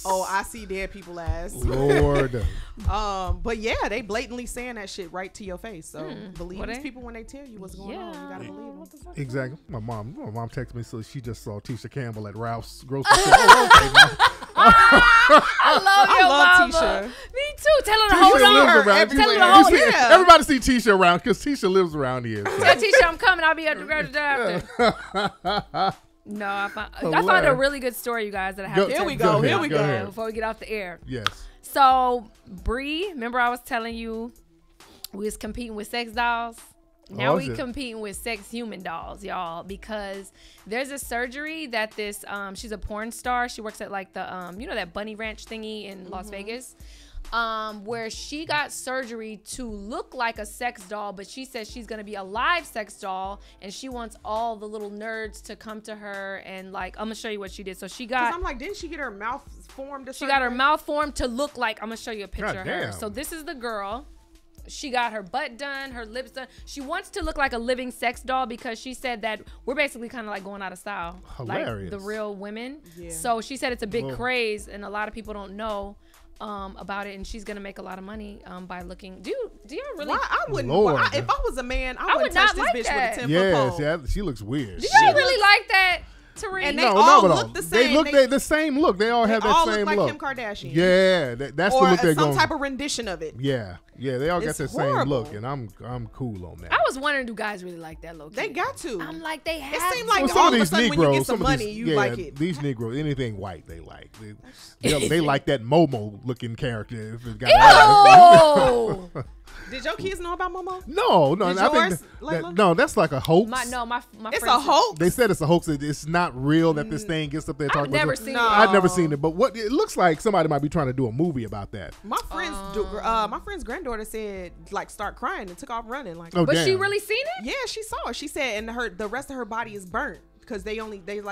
Speaker 4: Oh, I see dead people ass.
Speaker 2: Lord.
Speaker 4: But yeah, they blatantly saying that shit right to your face. So believe these people when they tell you what's going on. You gotta believe them.
Speaker 2: Exactly. My mom texted me, so she just saw Tisha Campbell at Ralph's grocery store. Oh, okay, Mom.
Speaker 3: I love
Speaker 4: Tisha.
Speaker 3: Me too. Tell her to hold on. Tell her to hold on.
Speaker 2: Everybody see Tisha around because Tisha lives around here. So.
Speaker 3: Tell Tisha I'm coming. I'll be at the grocery store after. No, I found a really good story, you guys, that I have to tell you.
Speaker 4: Here we go.
Speaker 3: Before we get off the air.
Speaker 2: Yes.
Speaker 3: So, Bree, remember I was telling you we was competing with sex dolls? Now we competing with sex human dolls, y'all, because there's a surgery that this she's a porn star. She works at like the you know that bunny ranch thingy in Las Vegas. Where she got surgery to look like a sex doll, but she says she's gonna be a live sex doll, and she wants all the little nerds to come to her and like, I'm gonna show you what she did. So she got,
Speaker 4: I'm like, didn't she get her mouth formed?
Speaker 3: She got her mouth formed to look like, I'm gonna show you a picture
Speaker 2: God
Speaker 3: of her.
Speaker 2: damn.
Speaker 3: So this is the girl. She got her butt done, her lips done. She wants to look like a living sex doll because she said that we're basically kind of like going out of style,
Speaker 2: Hilarious.
Speaker 3: like the real women.
Speaker 4: Yeah.
Speaker 3: So she said it's a big craze, and a lot of people don't know about it, and she's gonna make a lot of money by looking. Do you really?
Speaker 4: Why? I wouldn't.
Speaker 2: Lord.
Speaker 4: If I was a man, I
Speaker 3: would
Speaker 4: wouldn't touch
Speaker 3: not
Speaker 4: this
Speaker 3: like
Speaker 4: bitch
Speaker 3: that.
Speaker 4: with a 10-foot pole.
Speaker 2: Yes, she looks weird.
Speaker 3: Do y'all really like that, Tariq?
Speaker 4: And they
Speaker 2: No,
Speaker 4: all
Speaker 2: not at all.
Speaker 4: look the same.
Speaker 2: They the same look. They all have that
Speaker 4: all
Speaker 2: same
Speaker 4: look like
Speaker 2: look.
Speaker 4: Kim Kardashian.
Speaker 2: Yeah, that's
Speaker 4: or
Speaker 2: the look they're
Speaker 4: some
Speaker 2: going.
Speaker 4: type of rendition of it.
Speaker 2: Yeah, they all got
Speaker 4: It's
Speaker 2: that same
Speaker 4: horrible.
Speaker 2: look, and I'm cool on that.
Speaker 3: I was wondering, do guys really like that low key?
Speaker 4: They got to.
Speaker 3: I'm like, they have.
Speaker 4: It seemed like
Speaker 2: Well,
Speaker 4: all of a sudden when you get some money, you like it.
Speaker 2: These Negroes, anything white, they like. They like that Momo looking character. If it got
Speaker 3: Ew!
Speaker 4: Did your kids know about Momo?
Speaker 2: No,
Speaker 4: Did
Speaker 2: I think
Speaker 4: yours, Layla?
Speaker 2: no, that's like a hoax.
Speaker 3: my
Speaker 4: It's
Speaker 3: friends-
Speaker 4: a hoax.
Speaker 2: They said it's a hoax. It's not real that this thing gets up there talking.
Speaker 3: never
Speaker 2: about
Speaker 3: seen
Speaker 4: No.
Speaker 3: it.
Speaker 2: I've never seen it, but what it looks like somebody might be trying to do a movie about that.
Speaker 4: My friend's granddaughter said like start crying and took off running like.
Speaker 2: Oh,
Speaker 3: But
Speaker 2: damn.
Speaker 3: she really seen it?
Speaker 4: Yeah, she saw it. She said, and the rest of her body is burnt because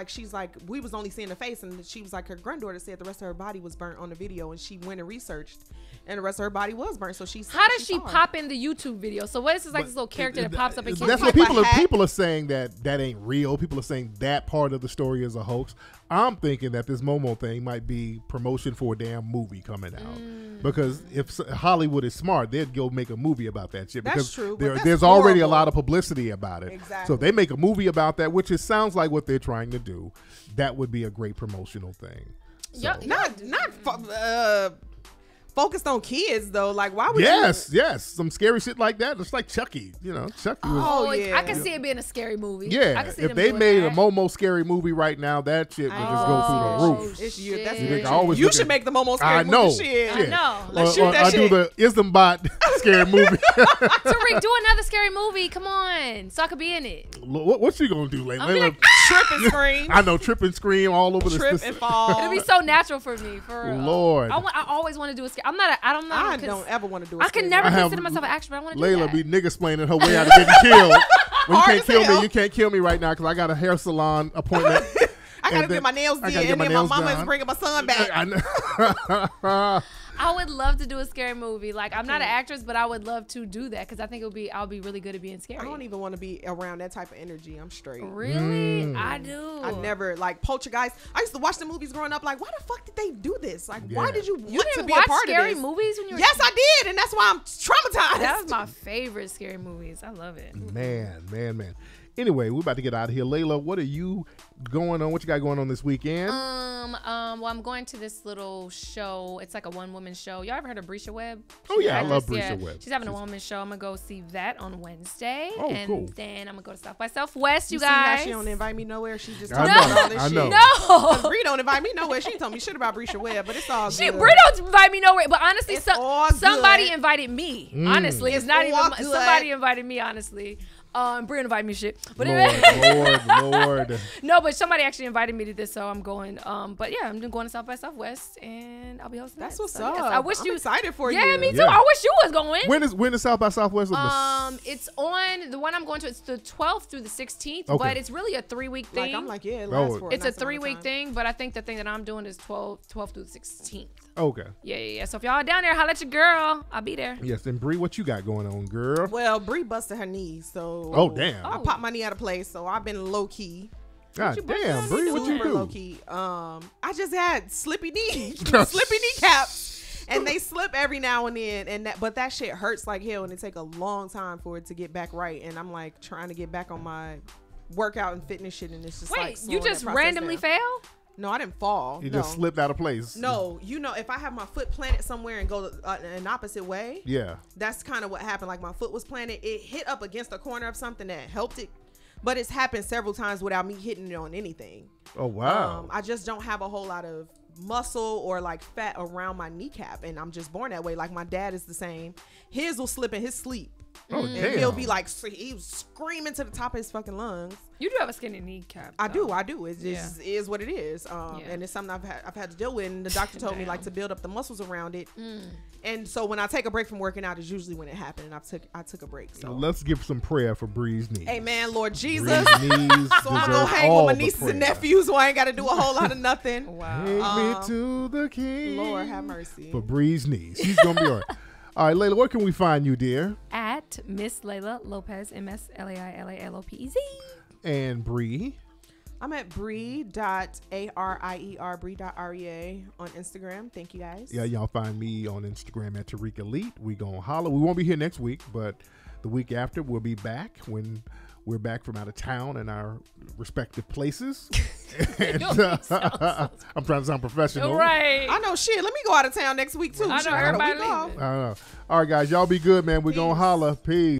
Speaker 4: she's like, we was only seeing the face, and she was like, her granddaughter said the rest of her body was burnt on the video, and she went and researched, and the rest of her body was burnt. So
Speaker 3: How does she
Speaker 4: saw it.
Speaker 3: pop in the YouTube video? So what is this like this little character that pops up in
Speaker 2: That's
Speaker 3: kids'
Speaker 2: what
Speaker 3: videos?
Speaker 2: people are saying that ain't real. People are saying that part of the story is a hoax. I'm thinking that this Momo thing might be promotion for a damn movie coming out. Because if Hollywood is smart, they'd go make a movie about that shit.
Speaker 4: That's
Speaker 2: because
Speaker 4: true, but that's
Speaker 2: there's already a
Speaker 4: horrible.
Speaker 2: lot of publicity about it.
Speaker 4: Exactly.
Speaker 2: So if they make a movie about that, which it sounds like what they're trying to do, that would be a great promotional thing. So.
Speaker 4: Not focused on kids though. Like why would
Speaker 2: Yes, some scary shit like that. It's like Chucky. Chucky was.
Speaker 4: Oh, yeah.
Speaker 3: I can see it being a scary movie. I
Speaker 2: Yeah,
Speaker 3: can see
Speaker 2: if
Speaker 3: them
Speaker 2: they
Speaker 3: doing
Speaker 2: made
Speaker 3: that.
Speaker 2: a Momo scary movie right now, that shit would just go through the roof.
Speaker 4: It's you. That's
Speaker 3: shit.
Speaker 2: I always
Speaker 4: you
Speaker 2: look
Speaker 4: should
Speaker 2: at-
Speaker 4: make the Momo scary
Speaker 2: I know.
Speaker 4: movie. Shit.
Speaker 3: I know.
Speaker 4: Let's shoot that
Speaker 2: I do
Speaker 4: shit.
Speaker 2: the Isambot scary movie.
Speaker 3: Tariq, do another scary movie. Come on, so I could be in it.
Speaker 2: What's she gonna do, Layla?
Speaker 3: I'll be like,
Speaker 4: Trip and scream.
Speaker 2: I know, trip and scream all over
Speaker 4: Trip
Speaker 2: this.
Speaker 4: and fall.
Speaker 3: It'll be so natural for me. For real.
Speaker 2: Lord.
Speaker 3: I always want to do a scary.
Speaker 4: I don't ever want to do it.
Speaker 3: I can never
Speaker 2: I have-
Speaker 3: consider myself an actor, but I want to do
Speaker 2: Layla
Speaker 3: that.
Speaker 2: be nigga explaining her way out of getting killed. When you
Speaker 4: Hard
Speaker 2: can't
Speaker 4: as
Speaker 2: kill
Speaker 4: hell.
Speaker 2: me, you can't kill me right now because I got a hair salon appointment.
Speaker 4: I gotta
Speaker 2: And
Speaker 4: get my nails
Speaker 2: I
Speaker 4: did,
Speaker 2: gotta get
Speaker 4: and
Speaker 2: my
Speaker 4: then my
Speaker 2: nails
Speaker 4: mama is
Speaker 2: done.
Speaker 4: bringing my son back.
Speaker 2: I know.
Speaker 3: I would love to do a scary movie. Like I'm not an actress, but I would love to do that because I think I'll be really good at being scary.
Speaker 4: I don't even want to be around that type of energy. I'm straight.
Speaker 3: Really, I do.
Speaker 4: I never like Poltergeist. I used to watch the movies growing up. Like, why the fuck did they do this? Like, why
Speaker 2: Yeah.
Speaker 4: did you want
Speaker 3: You
Speaker 4: to
Speaker 3: didn't
Speaker 4: be a
Speaker 3: watch
Speaker 4: part
Speaker 3: scary
Speaker 4: of this?
Speaker 3: movies when you were
Speaker 4: Yes, I did, and that's why I'm traumatized.
Speaker 3: That was my favorite scary movies. I love it.
Speaker 2: Man. Anyway, we're about to get out of here. Layla, what are you going on? What you got going on this weekend?
Speaker 3: Well, I'm going to this little show. It's like a one-woman show. Y'all ever heard of Brisha Webb?
Speaker 2: Oh, yeah, I
Speaker 3: She's
Speaker 2: love
Speaker 3: an actress.
Speaker 2: Brisha Webb.
Speaker 3: She's having a one-woman show. I'm gonna go see that on Wednesday.
Speaker 2: Oh,
Speaker 3: and
Speaker 2: cool.
Speaker 3: then I'm gonna go to South by Southwest. You
Speaker 4: see how
Speaker 3: guys.
Speaker 4: she don't invite me nowhere. She just
Speaker 2: I
Speaker 4: talking
Speaker 2: know,
Speaker 4: about all this
Speaker 2: I
Speaker 4: shit.
Speaker 2: know.
Speaker 3: No.
Speaker 4: Bree don't invite me nowhere. She ain't told me shit about Brisha Webb, but it's all
Speaker 3: She
Speaker 4: good.
Speaker 3: Brie don't invite me nowhere, but honestly,
Speaker 4: It's all
Speaker 3: somebody
Speaker 4: good.
Speaker 3: invited me. Honestly, it's
Speaker 4: It's
Speaker 3: not even
Speaker 4: all good.
Speaker 3: somebody invited me. Honestly, Brie invited me shit, but
Speaker 2: Lord.
Speaker 3: no, but somebody actually invited me to this, so I'm going. But yeah, I'm going to South by Southwest, and I'll be hosting.
Speaker 4: That's
Speaker 3: that.
Speaker 4: what's
Speaker 3: So,
Speaker 4: up.
Speaker 3: yes, I wish
Speaker 4: I'm
Speaker 3: you
Speaker 4: excited for you.
Speaker 3: Yeah, me too.
Speaker 2: Yeah.
Speaker 3: I wish you was going.
Speaker 2: When is South by Southwest?
Speaker 3: It's on the one I'm going to. It's the 12th through the 16th,
Speaker 2: Okay.
Speaker 3: but it's really a 3-week thing.
Speaker 4: Like I'm like, yeah, it lasts
Speaker 2: Oh.
Speaker 4: for
Speaker 3: it's a
Speaker 4: nice amount of
Speaker 3: 3-week
Speaker 4: time.
Speaker 3: thing, but I think the thing that I'm doing is 12 through the 16th.
Speaker 2: Okay.
Speaker 3: Yeah. So if y'all are down there, holla at your girl. I'll be there.
Speaker 2: Yes, and Bree, what you got going on, girl?
Speaker 4: Well, Bree busted her knees, so
Speaker 2: Oh, damn.
Speaker 4: I popped my knee out of place, so I've been low key.
Speaker 2: God
Speaker 3: you bust
Speaker 2: damn,
Speaker 3: your
Speaker 2: Bree, what you
Speaker 4: Super low
Speaker 2: do?
Speaker 4: key. I just had slippy knees, slippy kneecaps, and they slip every now and then. But that shit hurts like hell, and it take a long time for it to get back right. And I'm like trying to get back on my workout and fitness shit, and it's just like
Speaker 3: Wait,
Speaker 4: slowing
Speaker 3: you
Speaker 4: that
Speaker 3: just
Speaker 4: process
Speaker 3: randomly
Speaker 4: down.
Speaker 3: fail?
Speaker 4: No, I didn't fall.
Speaker 2: You
Speaker 4: no.
Speaker 2: just slipped out of place.
Speaker 4: No, if I have my foot planted somewhere and go an opposite way,
Speaker 2: Yeah.
Speaker 4: that's kind of what happened. Like my foot was planted, it hit up against the corner of something that helped it. but it's happened several times without me hitting it on anything.
Speaker 2: Oh wow.
Speaker 4: I just don't have a whole lot of muscle or like fat around my kneecap, and I'm just born that way. Like my dad is the same. His will slip in his sleep.
Speaker 2: Oh
Speaker 4: And
Speaker 2: damn.
Speaker 4: he'll be like, he was screaming to the top of his fucking lungs.
Speaker 3: You do have a skinny kneecap.
Speaker 4: I
Speaker 3: though.
Speaker 4: do. It just is what it is. And it's something I've had to deal with. And the doctor told me like to build up the muscles around it. And so when I take a break from working out is usually when it happened. And I took a break. So
Speaker 2: Let's give some prayer for Bree's knees.
Speaker 4: amen, Lord Jesus.
Speaker 2: Bree's knees
Speaker 4: So I'm gonna
Speaker 2: deserve
Speaker 4: hang
Speaker 2: all
Speaker 4: with my
Speaker 2: the
Speaker 4: nieces and
Speaker 2: prayer.
Speaker 4: nephews, so I ain't got to do a whole lot of nothing.
Speaker 3: Wow.
Speaker 2: Take me to the king.
Speaker 4: Lord have mercy.
Speaker 2: For Bree's knees. She's gonna be all right. All right, Layla, where can we find you, dear?
Speaker 3: At Miss Layla Lopez, MSLAILALOPEZ.
Speaker 2: And Bree.
Speaker 4: I'm at Bree.arier, Bree.rea on Instagram. Thank you guys.
Speaker 2: Yeah, y'all find me on Instagram at Tariq Elite. We gonna holler. We won't be here next week, but the week after we'll be back when we're back from out of town in our respective places. And, I'm trying to sound professional.
Speaker 3: Right.
Speaker 4: I know shit. Let me go out of town next week too.
Speaker 3: I know
Speaker 4: Shit, got a
Speaker 3: everybody
Speaker 4: week off.
Speaker 3: leaving.
Speaker 2: I don't know. All right, guys, y'all be good, man. We're gonna holler. Peace.